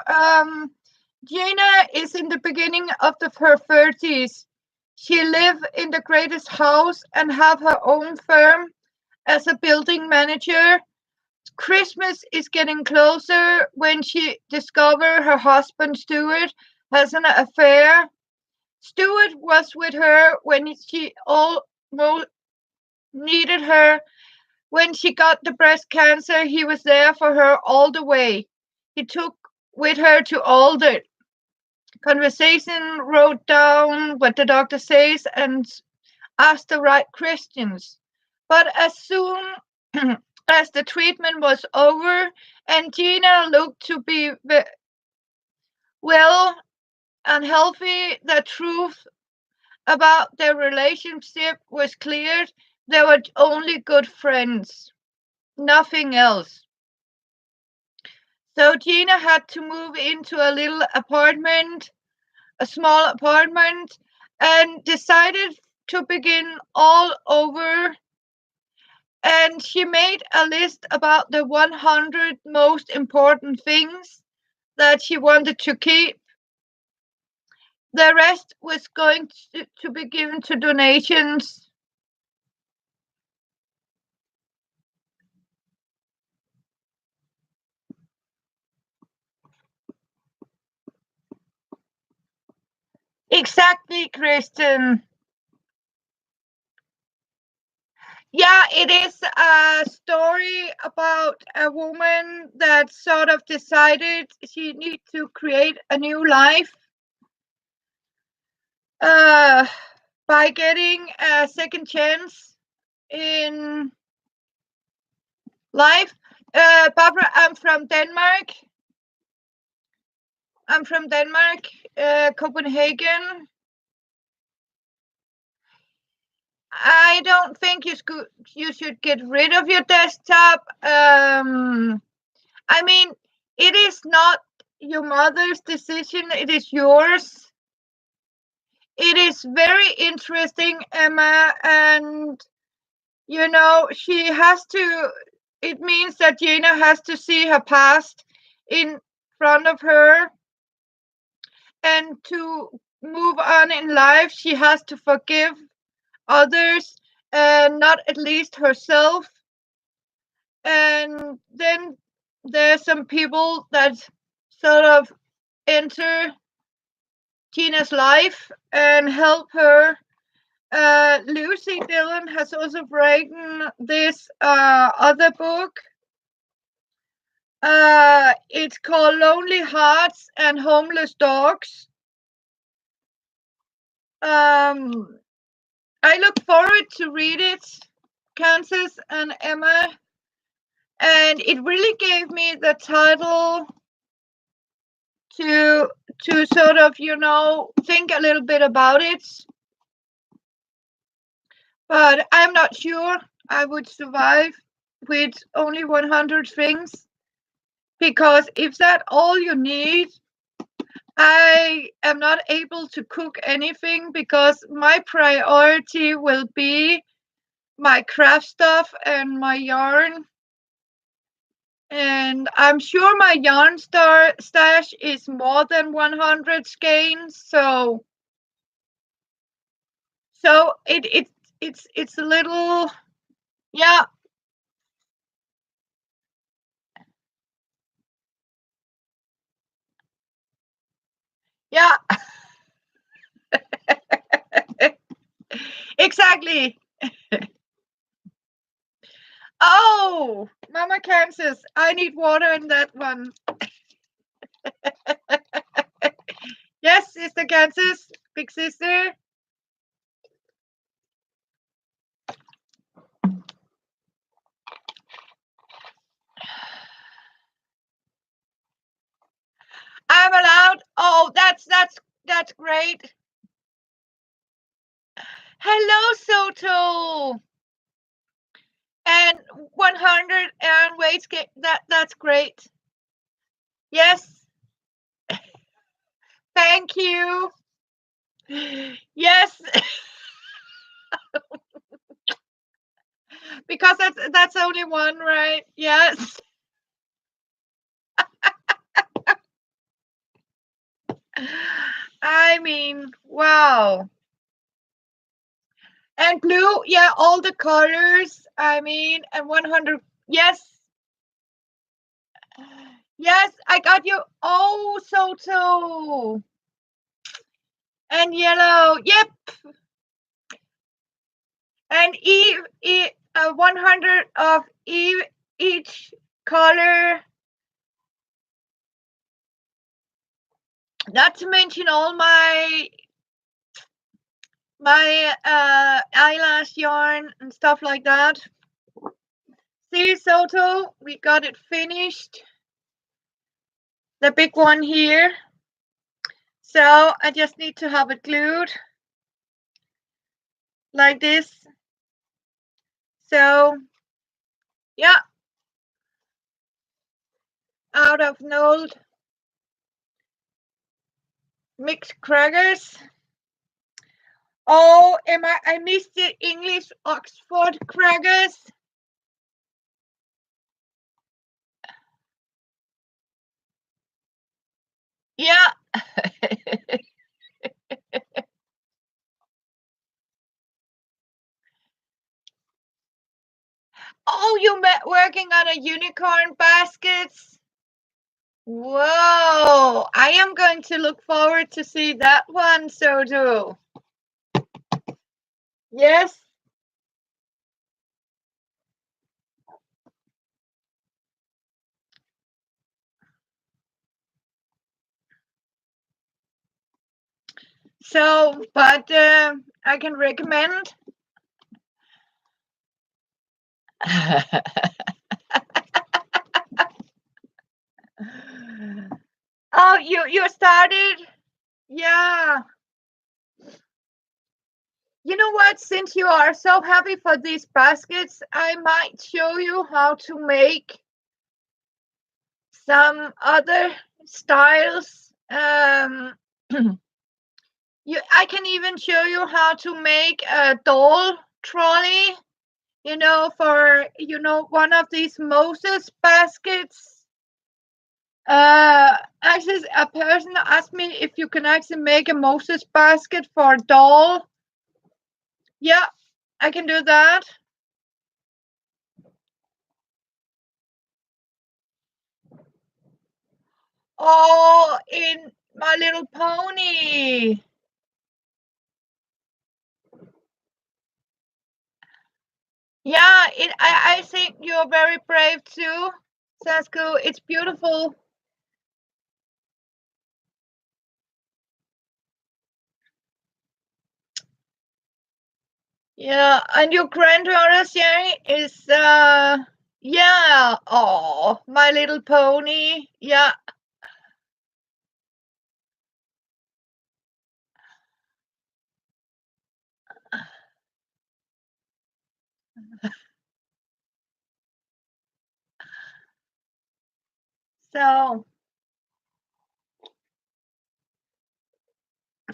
Gina is in the beginning of her 30s. She live in the greatest house and have her own firm as a building manager. Christmas is getting closer when she discovered her husband Stuart has an affair. Stuart was with her when she almost needed her. When she got the breast cancer, he was there for her all the way. He took with her to all the conversation, wrote down what the doctor says, and asked the right questions. But as soon as the treatment was over and Gina looked to be well and healthy, the truth about their relationship was cleared. They were only good friends, nothing else. So Gina had to move into a little apartment, a small apartment, and decided to begin all over. And she made a list about the 100 most important things that she wanted to keep. The rest was going to be given to donations. Exactly, Kristen. Yeah, it is a story about a woman that sort of decided she needs to create a new life uh, by getting a second chance in life. Barbara, I'm from Denmark. Copenhagen. I don't think you should get rid of your desktop. I mean, it is not your mother's decision, it is yours. It is very interesting, Emma, and she has to, it means that Gina has to see her past in front of her, and to move on in life, she has to forgive others and not at least herself. And then there's some people that sort of enter Tina's life and help her. Lucy Dillon has also written this other book. It's called Lonely Hearts and Homeless Dogs. I look forward to read it, Kansas and Emma, and it really gave me the title to sort of think a little bit about it. But I'm not sure I would survive with only 100 things, because if that's all you need, I am not able to cook anything, because my priority will be my craft stuff and my yarn. And I'm sure my yarn stash is more than 100 skeins, so it's a little, yeah. Yeah. exactly. Oh, Mama Kansas, I need water in that one. Yes, Sister Kansas, big sister. I'm allowed. Oh, that's great. Hello, Soto. And 100 and weights. That's great. Yes. Thank you. Yes, because that's only one, right? Yes. I mean, wow. And blue, yeah, all the colors. I mean, and 100. Yes. Yes, I got you. Oh, Soto. And yellow. Yep. And 100 of each color. Not to mention all my eyelash yarn and stuff like that. See, Soto, we got it finished. The big one here. So I just need to have it glued like this. So yeah, out of Nold mixed crackers. Oh, I missed the English Oxford crackers. Yeah. Oh, you working on a unicorn baskets? Whoa, I am going to look forward to see that one, Soto. Yes. So, but I can recommend. Oh, you started? Yeah. You know what? Since you are so happy for these baskets, I might show you how to make some other styles. I can even show you how to make a doll trolley. For one of these Moses baskets. Actually, a person asked me if you can actually make a Moses basket for a doll. Yeah, I can do that. Oh, in My Little Pony. Yeah, I think you're very brave too, Sasku. It's beautiful. Yeah, and your granddaughter Sherry is yeah. Oh, My Little Pony. Yeah. So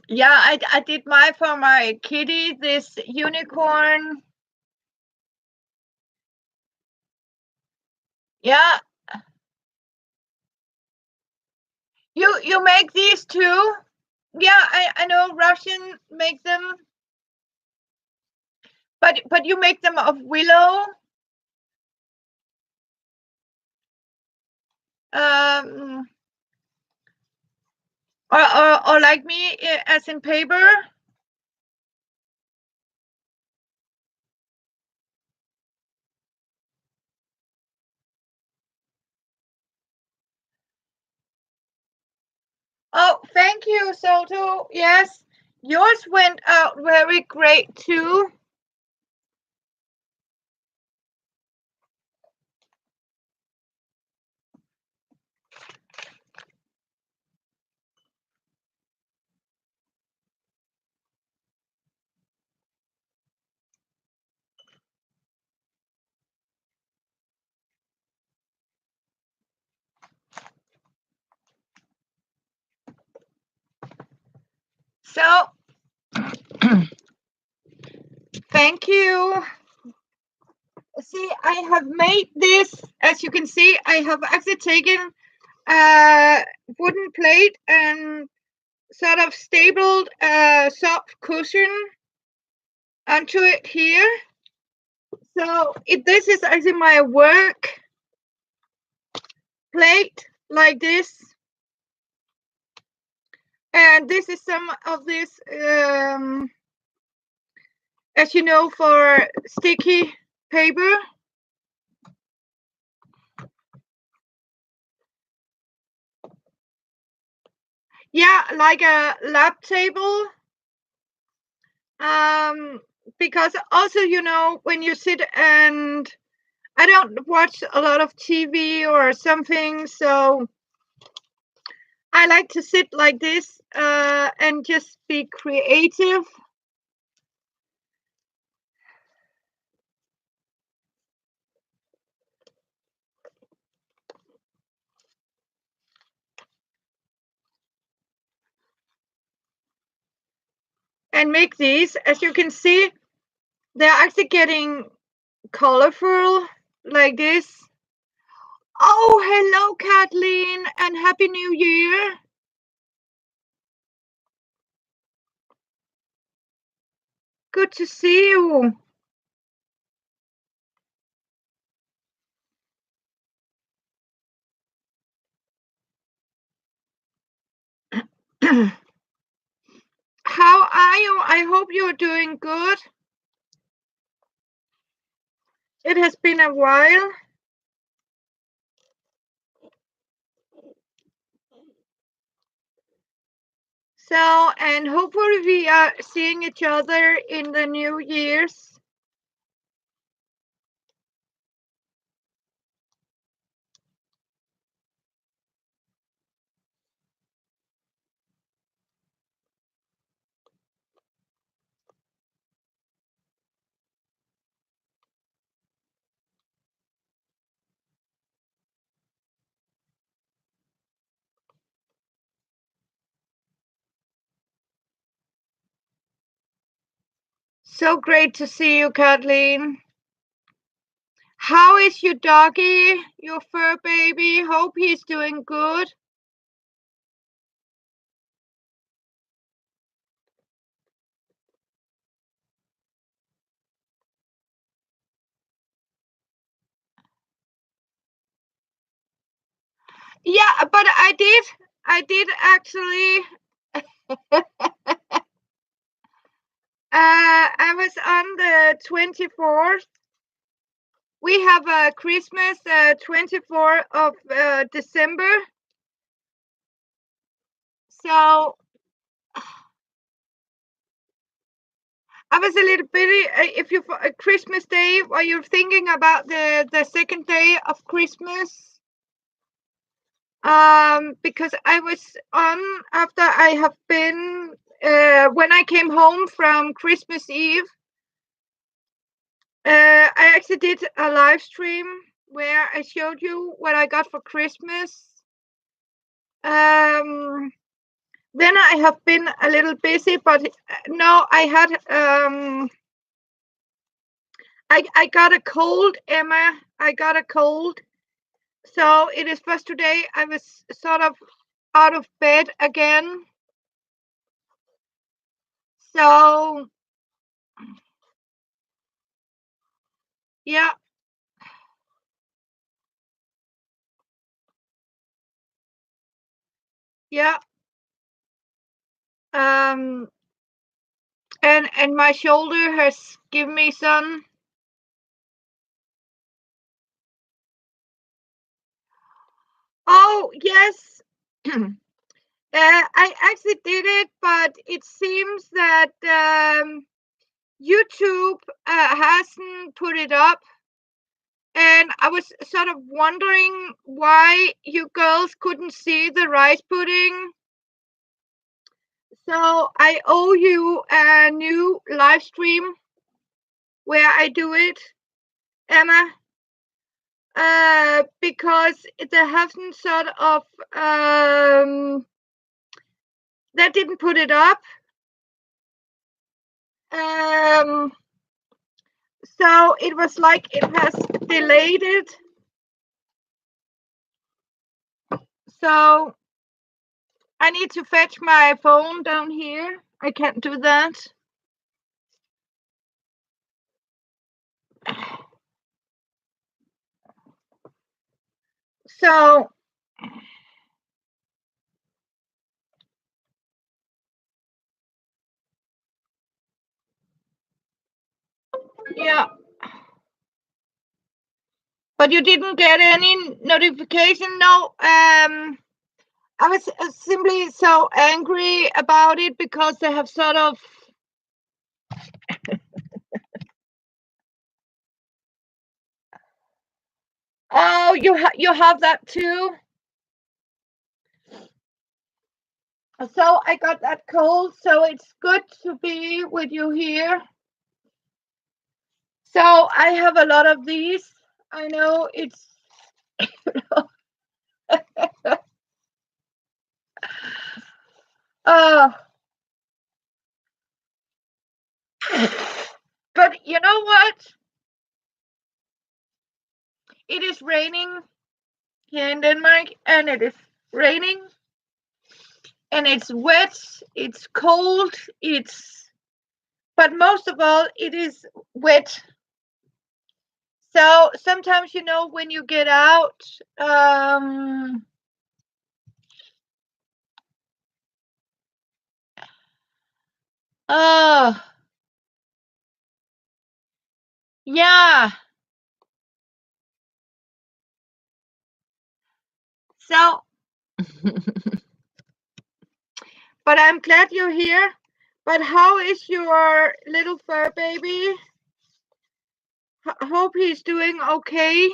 yeah, I did my for my kitty, this unicorn. Yeah. You make these too? Yeah, I know Russian make them. But you make them of willow. Um or like me as in paper. Oh, thank you, Soto. Yes, yours went out very great too. So, thank you. See, I have made this, as you can see, I have actually taken a wooden plate and sort of stapled a soft cushion onto it here. So this is actually my work plate, like this. And this is some of this, as you know, for sticky paper. Yeah, like a lab table. Because also, you know, when you sit and I don't watch a lot of TV or something, so I like to sit like this and just be creative. And make these, as you can see, they're actually getting colorful like this. Oh, hello, Kathleen, and Happy New Year. Good to see you. How are you? I hope you're doing good. It has been a while. So, and hopefully we are seeing each other in the new years. So great to see you, Kathleen. How is your doggy, your fur baby? Hope he's doing good. Yeah, but I did actually. I was on the 24th. We have a Christmas 24th of December. So I was a little bit. If you Christmas Day, are you thinking about the second day of Christmas? Because I was on after I have been when I came home from Christmas Eve. I actually did a live stream where I showed you what I got for Christmas. Um, then I have been a little busy, but no, I had I got a cold, Emma. I got a cold. So it is first today I was sort of out of bed again. So yeah, yeah. Um, and my shoulder has given me some. Oh yes. I actually did it, but it seems that YouTube hasn't put it up. And I was sort of wondering why you girls couldn't see the rice pudding. So I owe you a new live stream where I do it, Emma, because they haven't sort of they didn't put it up. Um, so it was like it has delayed it. So I need to fetch my phone down here. I can't do that. So yeah, but you didn't get any notification? No. I was simply so angry about it because they have sort of. Oh, you have that too. So I got that cold, so it's good to be with you here. So I have a lot of these. I know it's. uh, but you know what? It is raining here in Denmark, and it is raining, and it's wet, it's cold, but most of all, it is wet. So sometimes, when you get out, oh, yeah. So, but I'm glad you're here. But how is your little fur baby? Hope he's doing okay.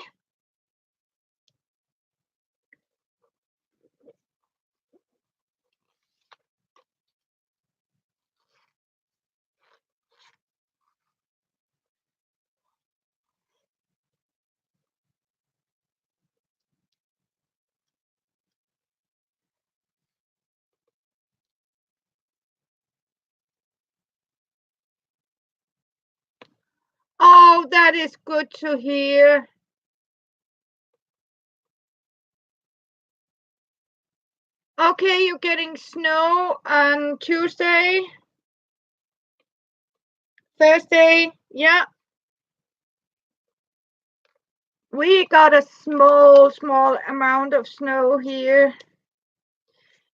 Oh, that is good to hear. Okay, you're getting snow on Tuesday, Thursday. Yeah, we got a small amount of snow here.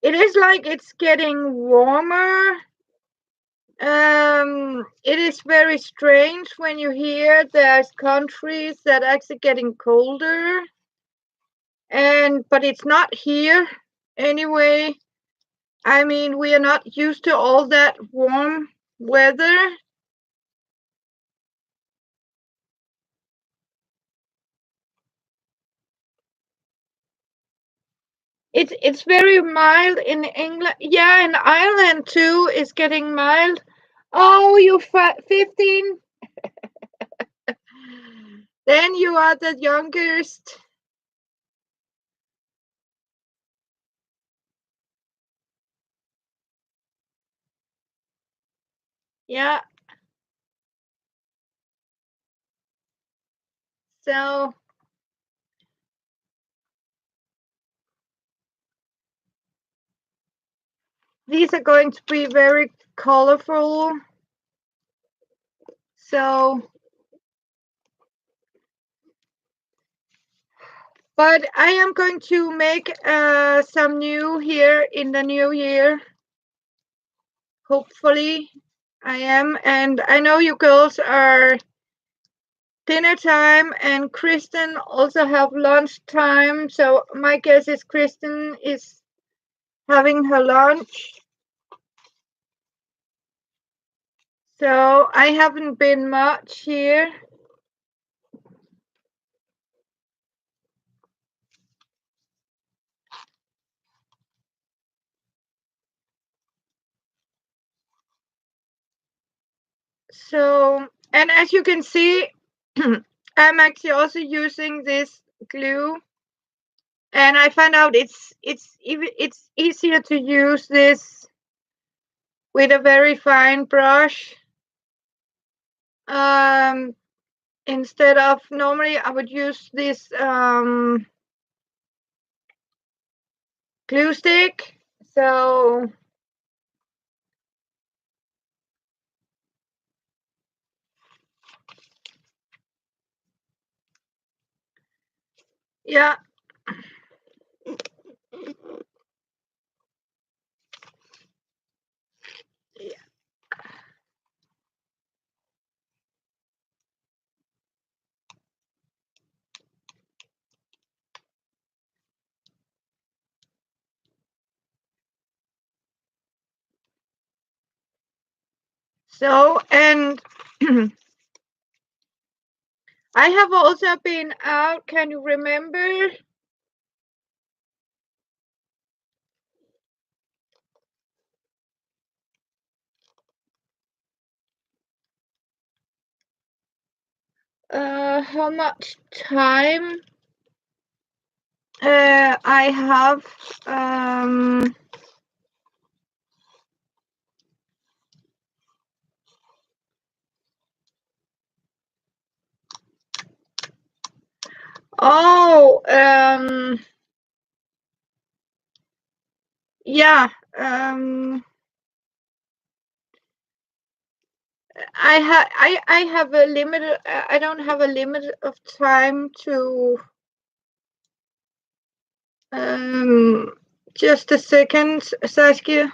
It is like it's getting warmer. It is very strange when you hear there's countries that are actually getting colder, but it's not here anyway. I mean, we are not used to all that warm weather. It's very mild in England. Yeah, in Ireland too is getting mild. Oh, you 15? Then you are the youngest. Yeah. So these are going to be very colorful. So, but I am going to make some new here in the new year. Hopefully, I am. And I know you girls are dinner time, and Kristen also have lunch time. So my guess is Kristen is having her lunch. So I haven't been much here. So, and as you can see, I'm actually also using this glue, and I found out it's easier to use this with a very fine brush. Instead of normally I would use this glue stick. So yeah. So, and I have also been out, can you remember? How much time I have oh yeah, I have a limit. I don't have a limit of time to just a second, Saskia.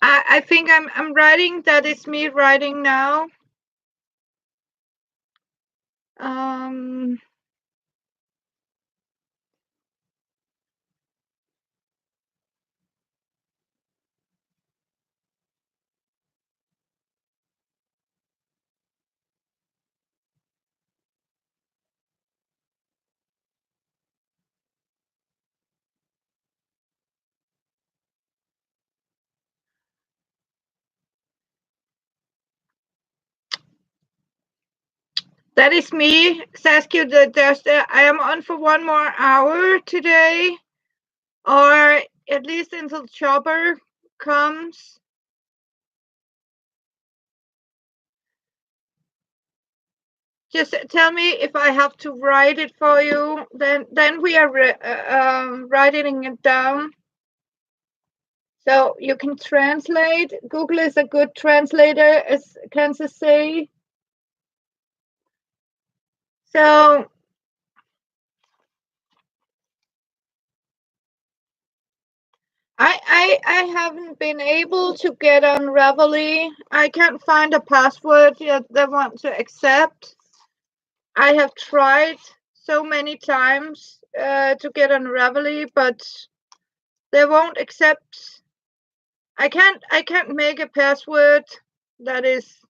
I think I'm writing. That is me writing now. That is me, Saskia. I am on for 1 more hour today, or at least until Chopper comes. Just tell me if I have to write it for you. Then we are writing it down. So you can translate. Google is a good translator, as Kansas say. So I haven't been able to get on Reveille. I can't find a password yet they want to accept. I have tried so many times to get on Reveille, but they won't accept. I can't make a password that is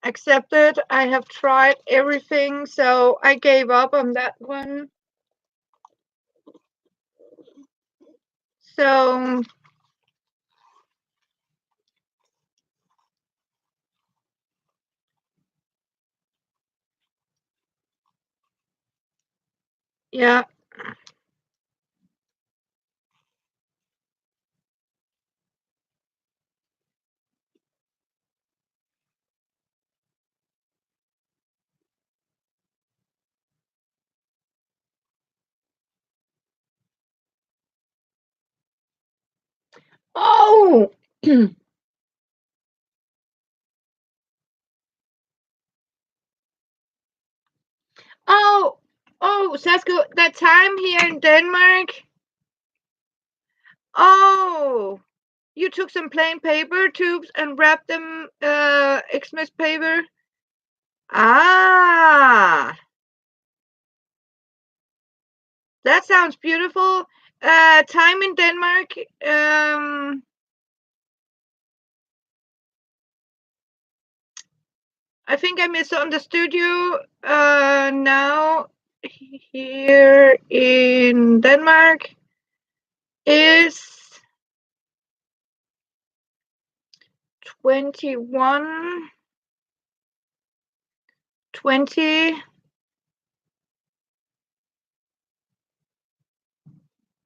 accepted. I have tried everything, so I gave up on that one. So yeah. Oh. Oh, Sasko, that time here in Denmark. Oh, you took some plain paper tubes and wrapped them Xmas paper. Ah, that sounds beautiful. Time in Denmark. I think I misunderstood you. Now here in Denmark is 21, 20,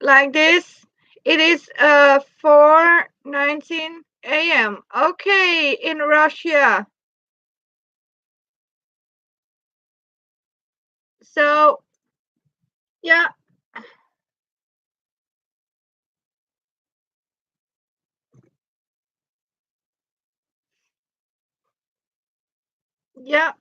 like this. It is 4:19 a.m. Okay, in Russia. So yeah, yeah.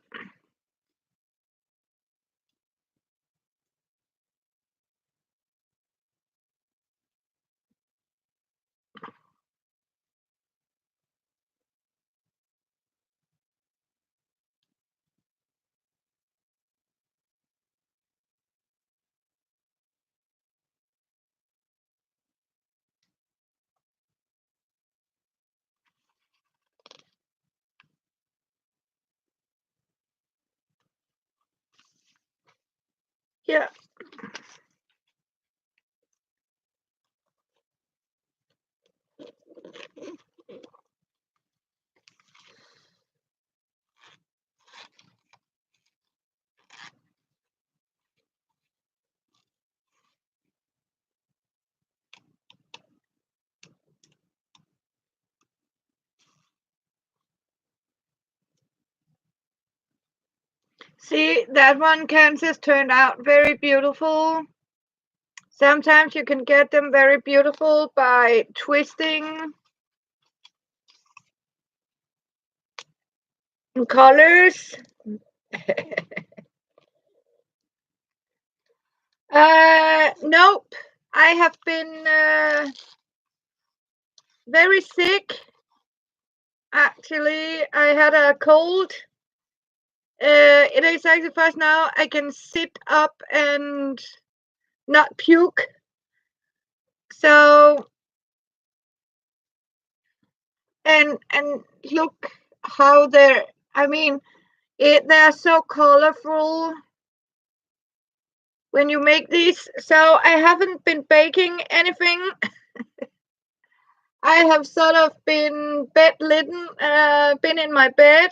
Yeah. See, that one Kansas turned out very beautiful. Sometimes you can get them very beautiful by twisting colors. Nope. I have been very sick. Actually, I had a cold. It is actually fast now. I can sit up and not puke. So and look how they're. I mean, they're so colorful when you make these. So I haven't been baking anything. I have sort of been bedridden, been in my bed.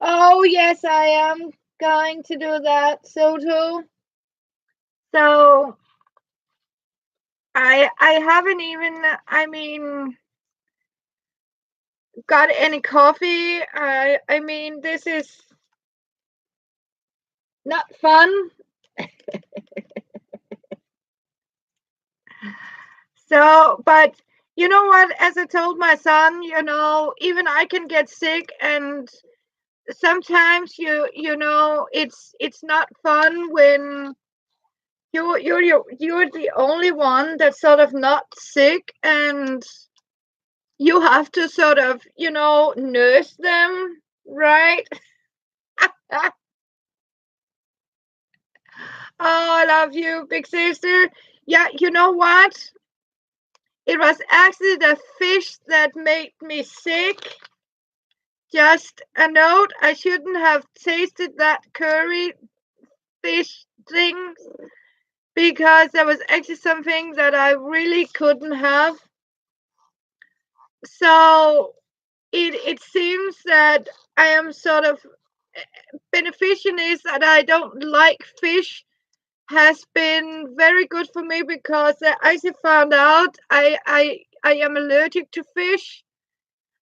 Oh yes, I am going to do that. So too. So I haven't even. I mean, got any coffee. I mean, this is not fun. So, but you know what? As I told my son, even I can get sick, and sometimes it's not fun when you're the only one that's sort of not sick, and you have to sort of nurse them, right? Oh, I love you, big sister. Yeah, you know what? It was actually the fish that made me sick. Just a note, I shouldn't have tasted that curry fish thing because there was actually something that I really couldn't have. So it seems that I am sort of beneficial is that I don't like fish has been very good for me because I actually found out I am allergic to fish.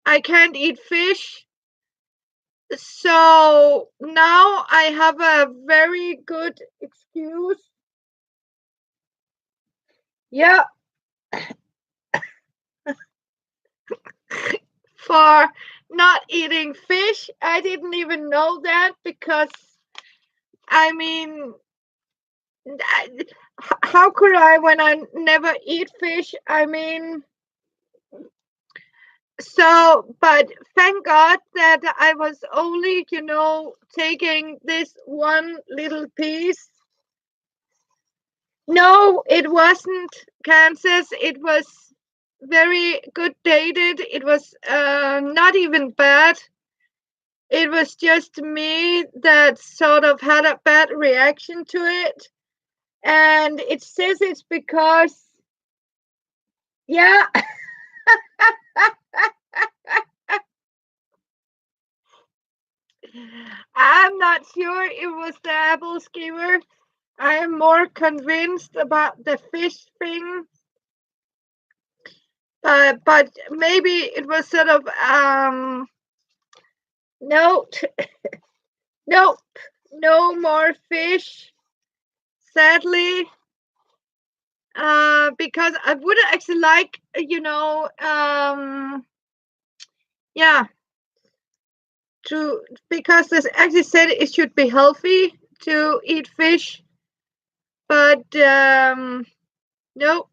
I can't eat fish. So now I have a very good excuse. Yeah, for not eating fish. I didn't even know that because I mean, how could I when I never eat fish? I mean, So, but thank God that I was only, taking this one little piece. No, it wasn't Kansas. It was very good dated. It was not even bad. It was just me that sort of had a bad reaction to it. And it says it's because, yeah, I'm not sure it was the apple skewer. I am more convinced about the fish thing. But maybe it was sort of note, nope, no more fish, sadly. Because I would actually like, yeah, because this actually said it should be healthy to eat fish, but nope,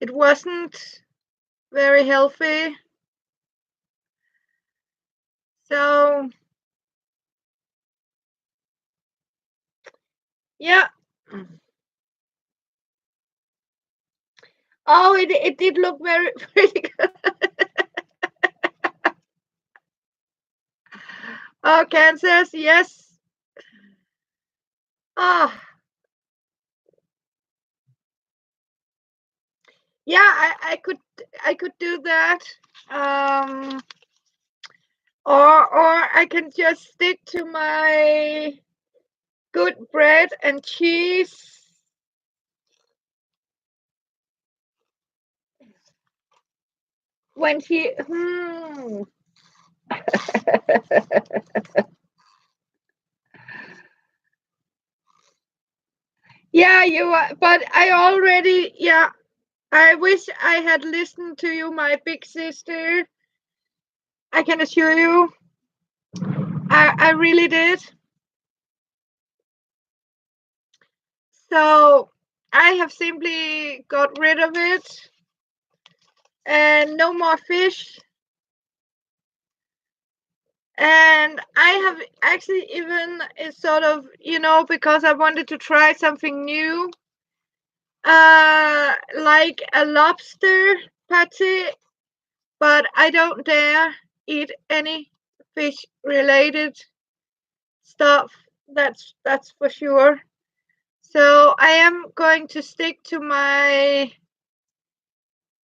it wasn't very healthy. So yeah. Oh, it did look very pretty good. Oh, Kansas, yes. Ah, yeah, I could do that. Um, or I can just stick to my good bread and cheese. When he, yeah, you are, but I already, yeah, I wish I had listened to you, my big sister. I can assure you, I really did. So I have simply got rid of it and no more fish. And I have actually even sort of, because I wanted to try something new, like a lobster patty, but I don't dare eat any fish related stuff. That's for sure. So I am going to stick to my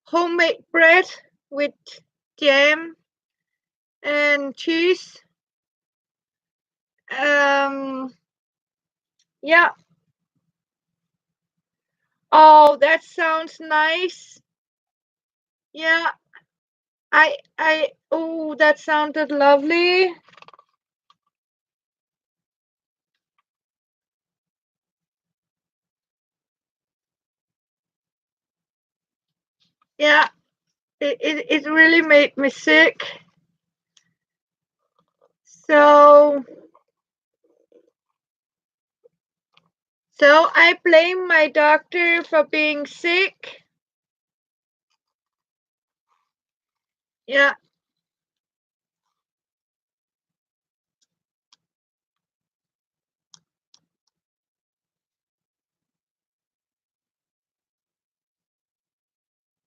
homemade bread with jam and cheese. Yeah. Oh, that sounds nice. Yeah. Oh, that sounded lovely. Yeah. It really made me sick. So I blame my doctor for being sick. Yeah.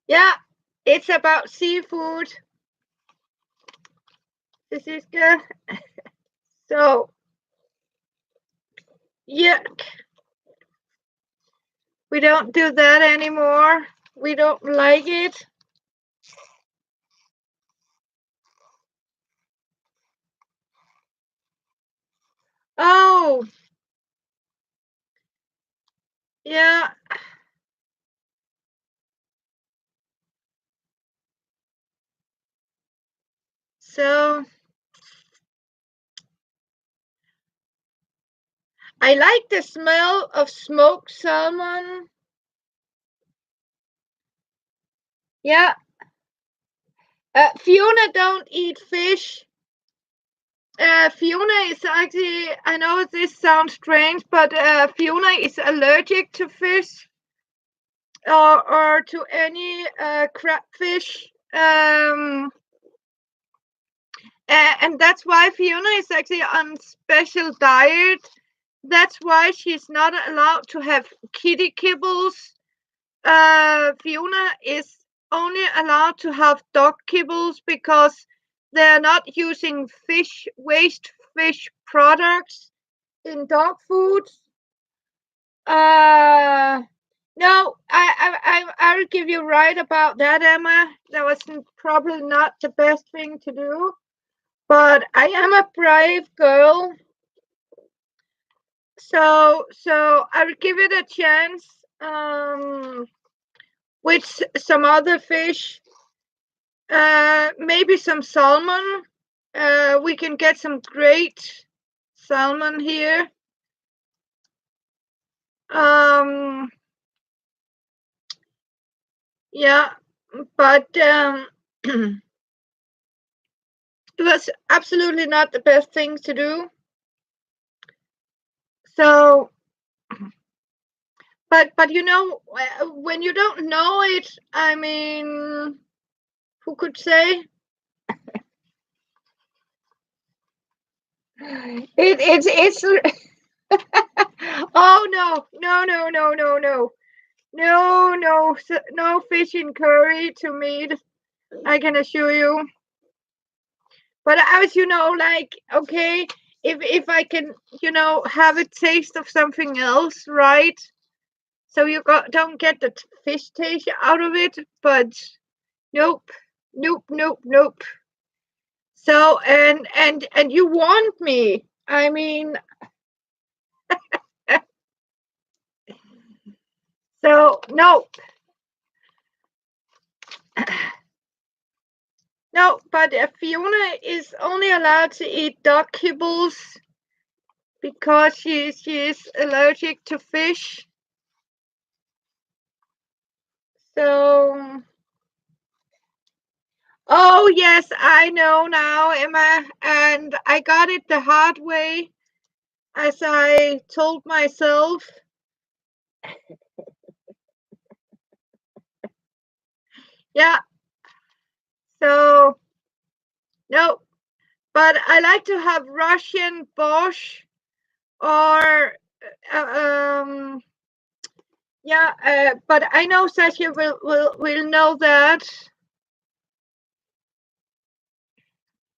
Yeah. It's about seafood. This is good. So, yuck. We don't do that anymore. We don't like it. Oh, yeah. So I like the smell of smoked salmon. Yeah. Fiona don't eat fish. Fiona is actually, I know this sounds strange, but Fiona is allergic to fish. or to any crabfish. And that's why Fiona is actually on special diet. That's why she's not allowed to have kitty kibbles. Fiona is only allowed to have dog kibbles because they're not using waste fish products in dog food. No, I'll give you right about that, Emma. That was probably not the best thing to do, but I am a brave girl, so I'll give it a chance. With some other fish, maybe some salmon. We can get some great salmon here. Yeah, but it was absolutely not the best thing to do. So, but you know, when you don't know it, I mean, who could say? It's oh no fish in curry to meat, I can assure you. But I was, like, okay, if I can, have a taste of something else, right? So you don't get the fish taste out of it, but nope, nope. So and you want me. I mean, so no. No, but Fiona is only allowed to eat dog kibbles because she is allergic to fish. So, oh yes, I know now, Emma, and I got it the hard way, as I told myself. Yeah. So no, but I like to have Russian borscht or yeah. But I know Sasha will know that.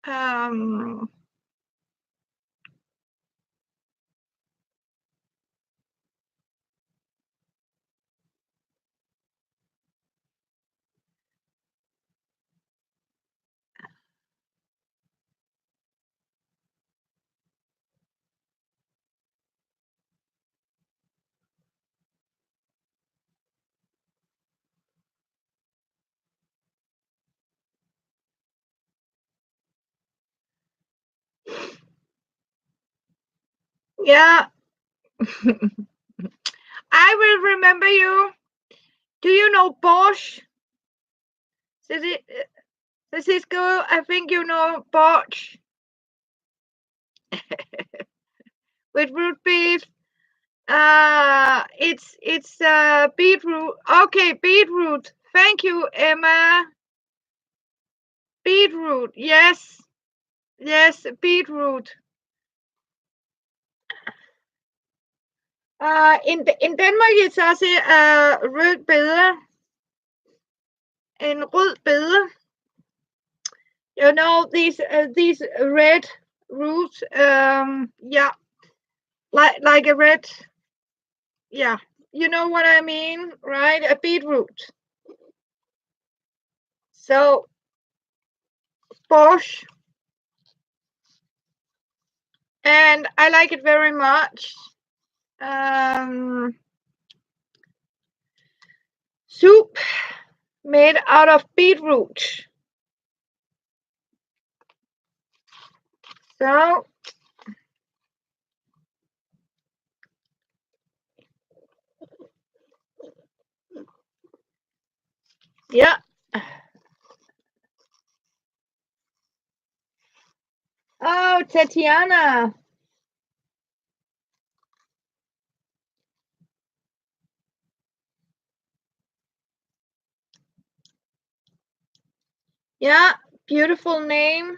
Um. Yeah. I will remember you. Do you know Bosch? Cisco, I think you know Bosch with root beef. It's beetroot. Okay, beetroot. Thank you, Emma. Beetroot. Yes, beetroot. In Denmark, it's also rød bede. En rød bede. You know these red roots. Yeah, like a red. Yeah, you know what I mean, right? A beetroot. So Bosch, and I like it very much. Soup made out of beetroot. So yeah. Oh, Tatiana. Yeah, beautiful name.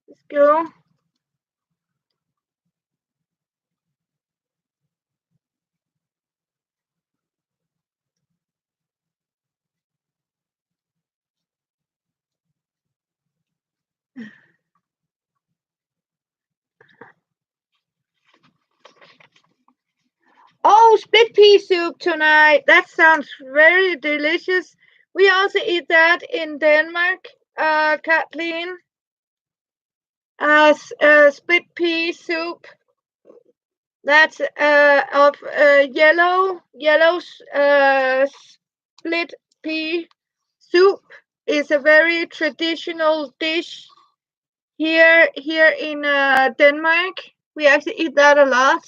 Let's go. Oh, split pea soup tonight. That sounds very delicious. We also eat that in Denmark, Kathleen, as split pea soup. That's of yellow split pea soup is a very traditional dish here in Denmark. We actually eat that a lot.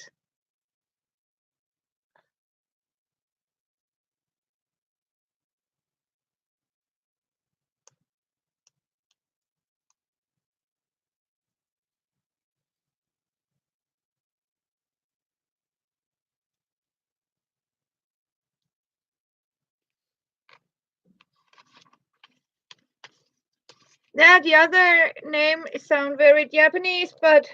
Yeah, the other name sound very Japanese, but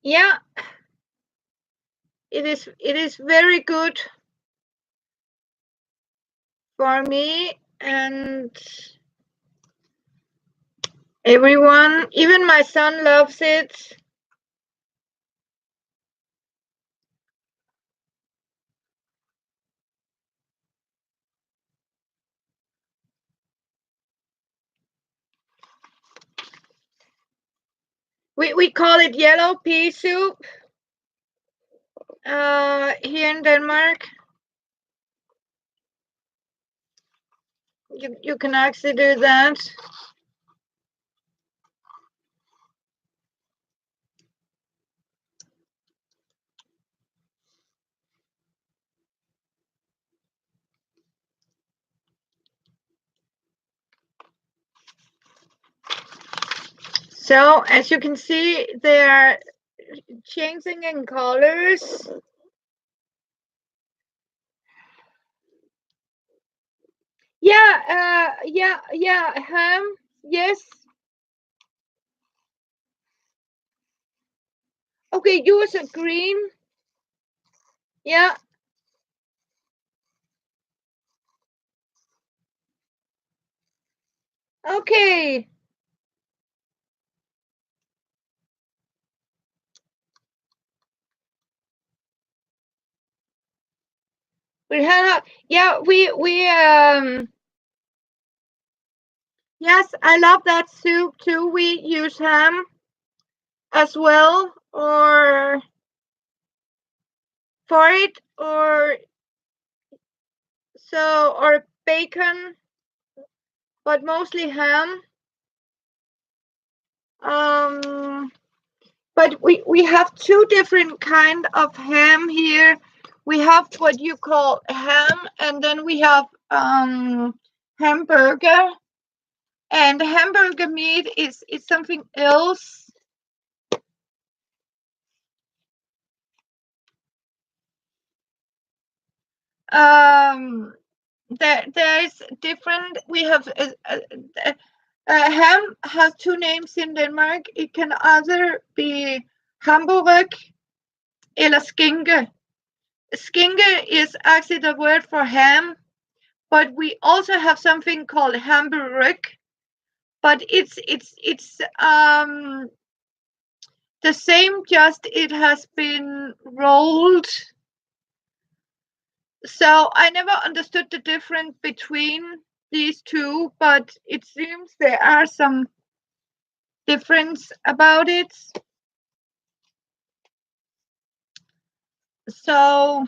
yeah, it is very good for me and everyone. Even my son loves it. We call it yellow pea soup here in Denmark. You can actually do that. So as you can see, they are changing in colors. Yeah, ham. Yes. Okay, yours are green. Yeah. Okay. We had yeah, we yes, I love that soup too. We use ham as well or for it or so or bacon, but mostly ham. Um but we have two different kind of ham here. We have what you call ham and then we have hamburger. And hamburger meat is something else. Um, there is different. We have ham has two names in Denmark. It can either be hamburg eller skinke. Skinke is actually the word for ham, but we also have something called hamburg. But it's the same, just it has been rolled. So I never understood the difference between these two, but it seems there are some difference about it. So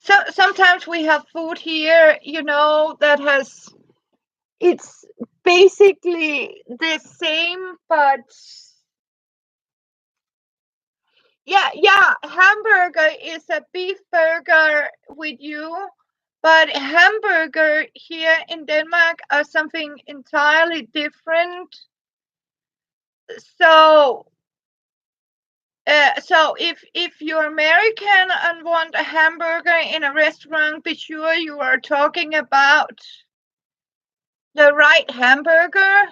So sometimes we have food here, that has, it's basically the same, but yeah, hamburger is a beef burger with you, but hamburger here in Denmark are something entirely different. So if you're American and want a hamburger in a restaurant, be sure you are talking about the right hamburger.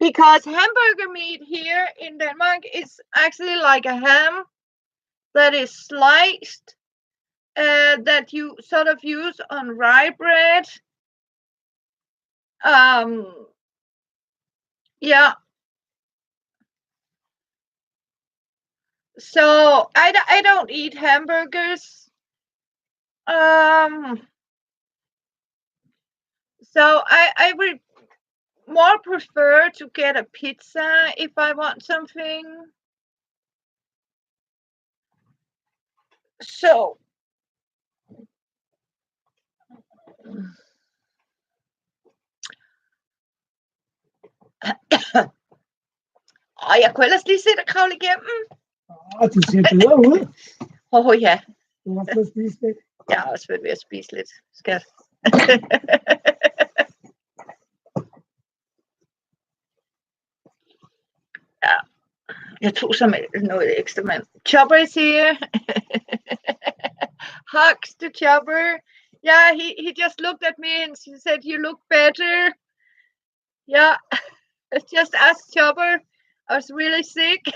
Because hamburger meat here in Denmark is actually like a ham that is sliced, that you sort of use on rye bread. Yeah. So I don't eat hamburgers. So I would more prefer to get a pizza if I want something. So jeg kunne ellers lige se dig kravle igennem. Du ser bedre ud. Ja. Du har fået spist lidt. Jeg har også været ved at spise lidt, skat. Ja, jeg tog som noget ekstra, mand. Chopper is here. Hugs to Chopper. Yeah, he just looked at me and he said, "You look better." Yeah, just ask Chopper. I was really sick.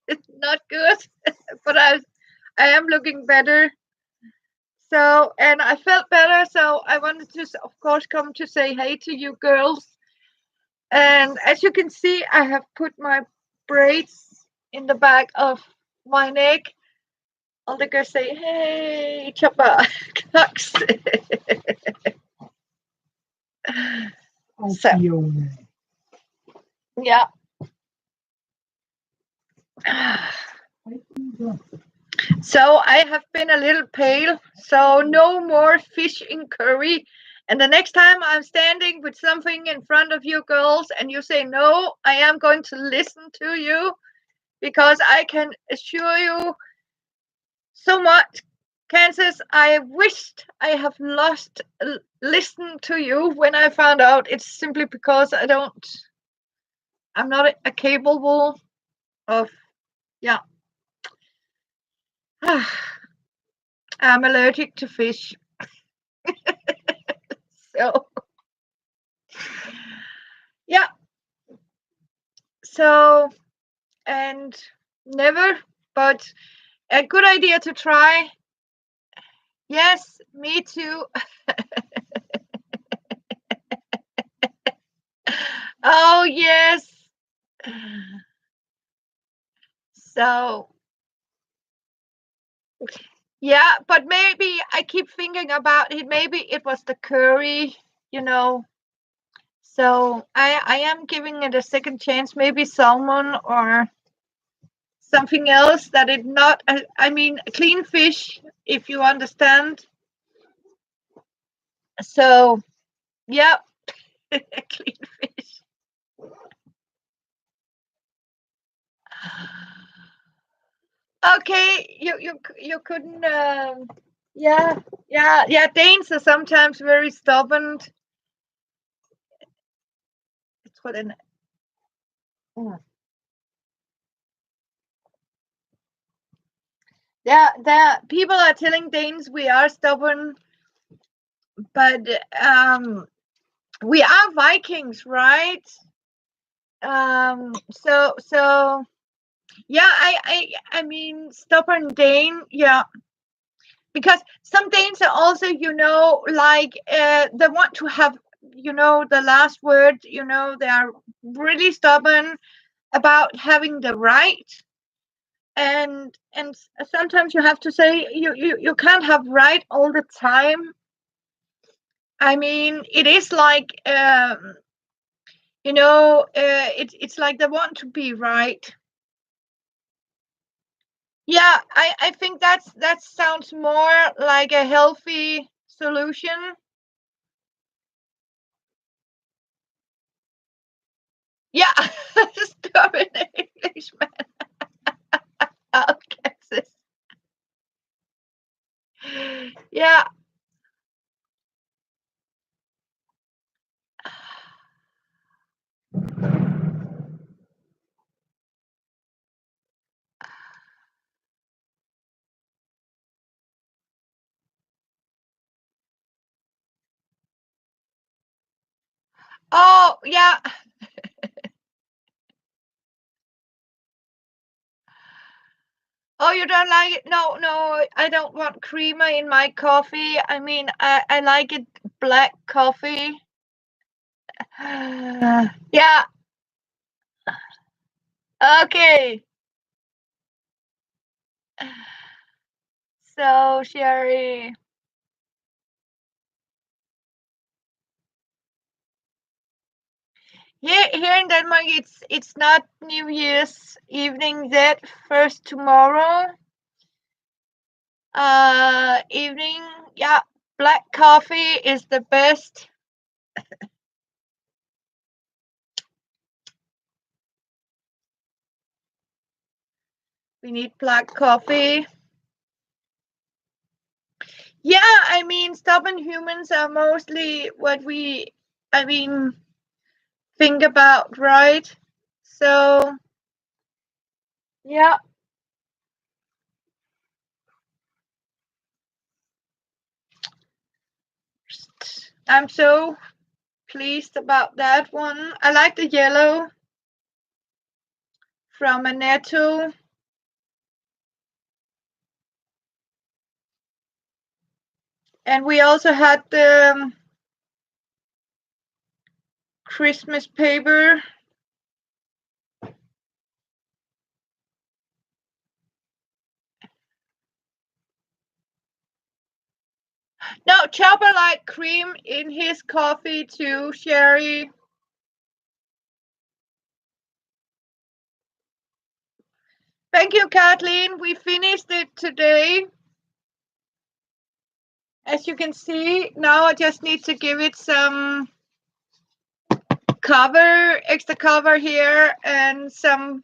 It's not good, but I am looking better. So, and I felt better, so I wanted to, of course, come to say hey to you girls. And as you can see, I have put my braids in the back of my neck. All the girls say, "Hey, Chopper." So, yeah. So I have been a little pale, so no more fish in curry. And the next time I'm standing with something in front of you girls and you say no, I am going to listen to you, because I can assure you so much, Kansas, I wished I have lost listened to you when I found out. It's simply because I'm not capable of, yeah. I'm allergic to fish. So, yeah. So, and never, but a good idea to try. Yes, me too. Oh, yes. So, yeah, but maybe I keep thinking about it. Maybe it was the curry, So I am giving it a second chance. Maybe salmon or something else that it not. I mean, clean fish, if you understand. So, yeah, clean fish. Okay, you couldn't. Yeah. Danes are sometimes very stubborn. It's what an. Yeah, people are telling Danes we are stubborn, but we are Vikings, right? So yeah, I mean stubborn Dane, yeah. Because some Danes are also, like they want to have, the last word, they are really stubborn about having the right. And sometimes you have to say you can't have right all the time. I mean, it is like it's like they want to be right. Yeah, I think that sounds more like a healthy solution. Yeah, stubborn Englishman. Okay. Yeah. Oh, yeah. Oh, you don't like it? No, no, I don't want creamer in my coffee. I mean, I like it black coffee. Yeah. Okay. So, Sherry. Here in Denmark, it's not New Year's evening yet. First tomorrow, evening. Yeah, black coffee is the best. We need black coffee. Yeah, I mean, stubborn humans are mostly what we, I mean, think about, right? So, yeah. I'm so pleased about that one. I like the yellow from Annetto. And we also had the Christmas paper. No, Chopper liked cream in his coffee too, Sherry. Thank you, Kathleen. We finished it today. As you can see, now I just need to give it some cover, extra cover here, and some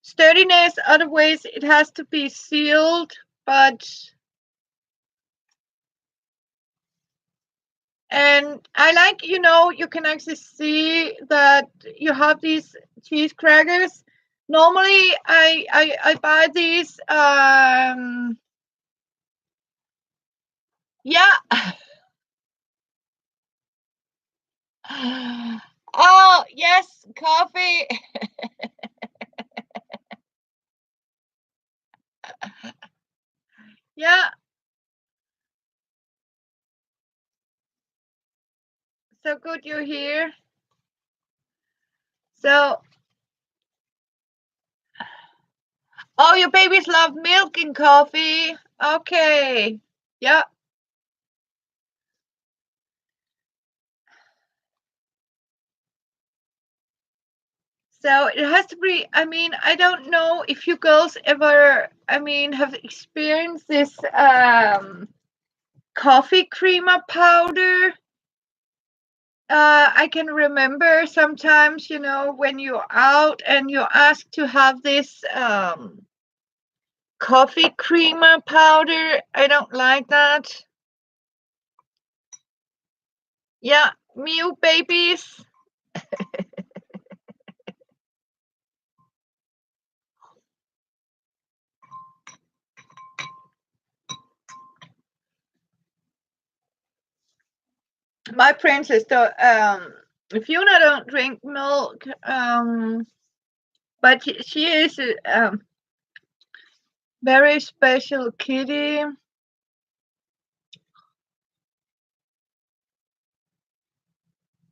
sturdiness. Otherwise, it has to be sealed, and I like, you can actually see that you have these cheese crackers. Normally, I buy these. Yeah. Oh yes, coffee. Yeah. So good you're here. So, oh, your babies love milk and coffee. Okay. Yeah. So it has to be, I mean, I don't know if you girls ever, I mean, have experienced this coffee creamer powder. I can remember sometimes, when you're out and you're asked to have this coffee creamer powder. I don't like that. Yeah, Mew babies. My princess, Fiona don't drink milk, but she is a very special kitty.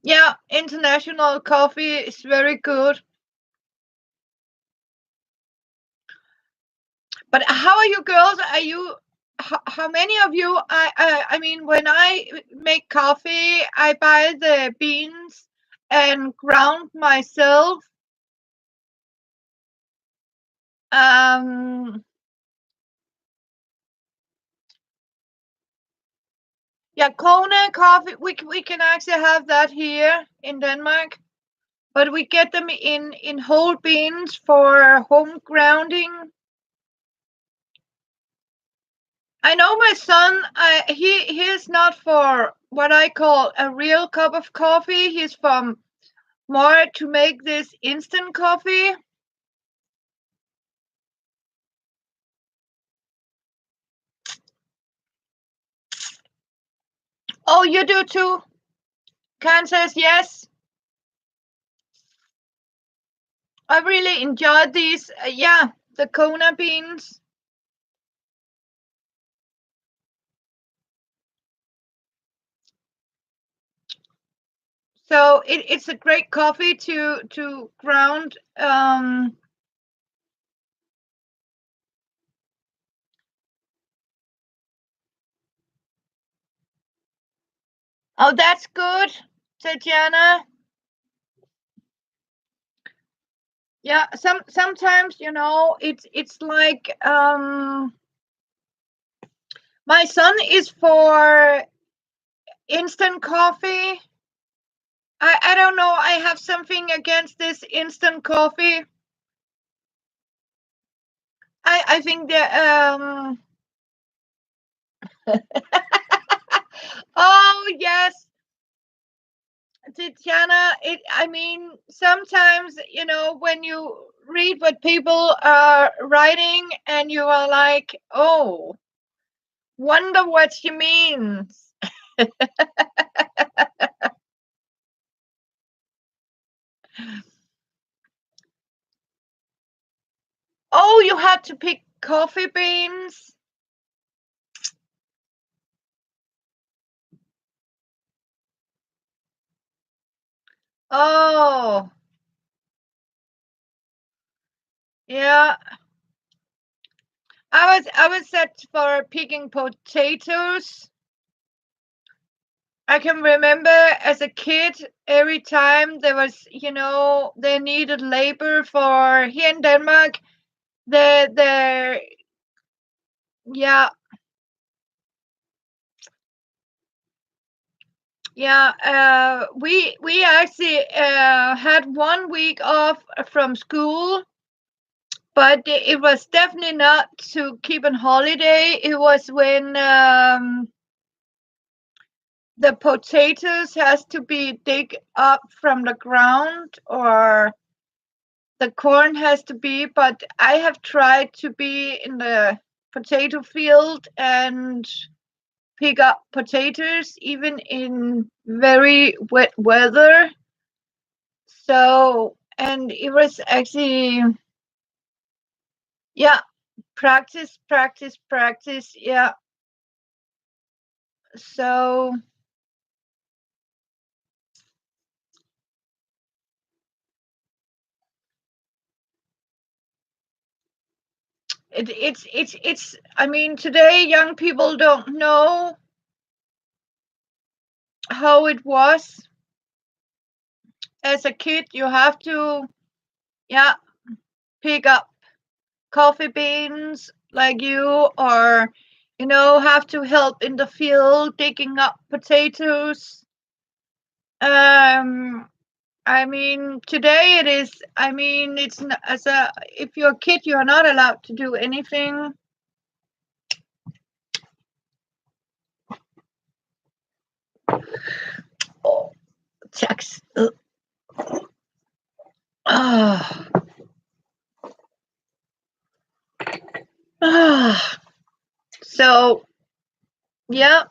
Yeah, international coffee is very good. But how are you girls? Are you? How many of you? I mean, when I make coffee, I buy the beans and ground myself. Yeah, Kona coffee. We can actually have that here in Denmark, but we get them in whole beans for home grounding. I know my son. He's not for what I call a real cup of coffee. He's from more to make this instant coffee. Oh, you do too? Can says yes. I really enjoyed these. Yeah, the Kona beans. So it's a great coffee to ground. Oh, that's good, Tatiana. Yeah, sometimes it's like my son is for instant coffee. I don't know. I have something against this instant coffee. I think that oh yes, Tatiana. I mean, sometimes when you read what people are writing, and you are like, oh, wonder what she means. Oh, you had to pick coffee beans. Oh, yeah. I was set for picking potatoes. I can remember as a kid, every time there was, they needed labor for here in Denmark. The yeah, yeah. We actually had 1 week off from school, but it was definitely not to keep on holiday. It was when the potatoes has to be dig up from the ground, or the corn has to be. But I have tried to be in the potato field and pick up potatoes even in very wet weather. So, and it was actually, yeah, practice, practice, practice. Yeah. So it's I mean, today young people don't know how it was as a kid. You have to, yeah, pick up coffee beans like you, or have to help in the field digging up potatoes. I mean, today it is. I mean, it's as a if you're a kid, you are not allowed to do anything. Oh, shucks. Ah. Ah. So yeah,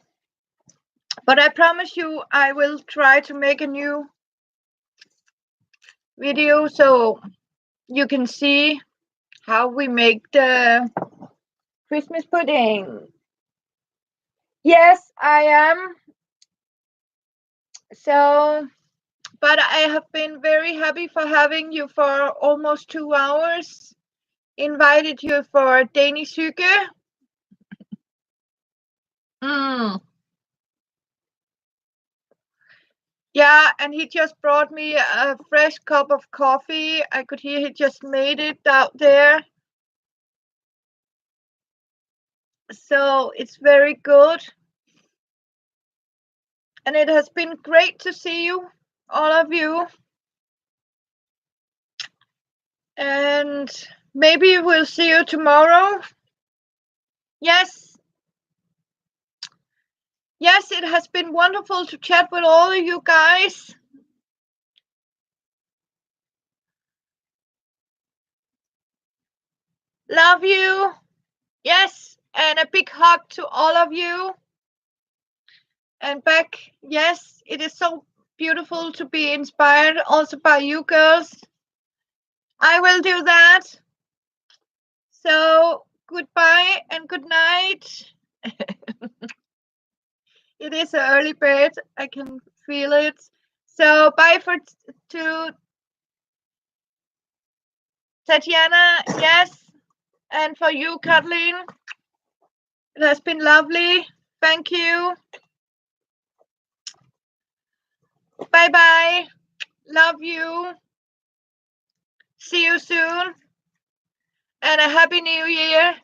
but I promise you, I will try to make a new video so you can see how we make the Christmas pudding. Yes, I am. So, but I have been very happy for having you for almost 2 hours. Invited you for Danish hygge. Mm. Yeah, and he just brought me a fresh cup of coffee. I could hear he just made it out there. So it's very good. And it has been great to see you, all of you. And maybe we'll see you tomorrow. Yes. Yes, it has been wonderful to chat with all of you guys. Love you. Yes. And a big hug to all of you. And back, yes, it is so beautiful to be inspired also by you girls. I will do that. So goodbye and good night. It is an early bed. I can feel it. So bye to Tatiana, yes. And for you, Kathleen. It has been lovely. Thank you. Bye-bye. Love you. See you soon. And a happy new year.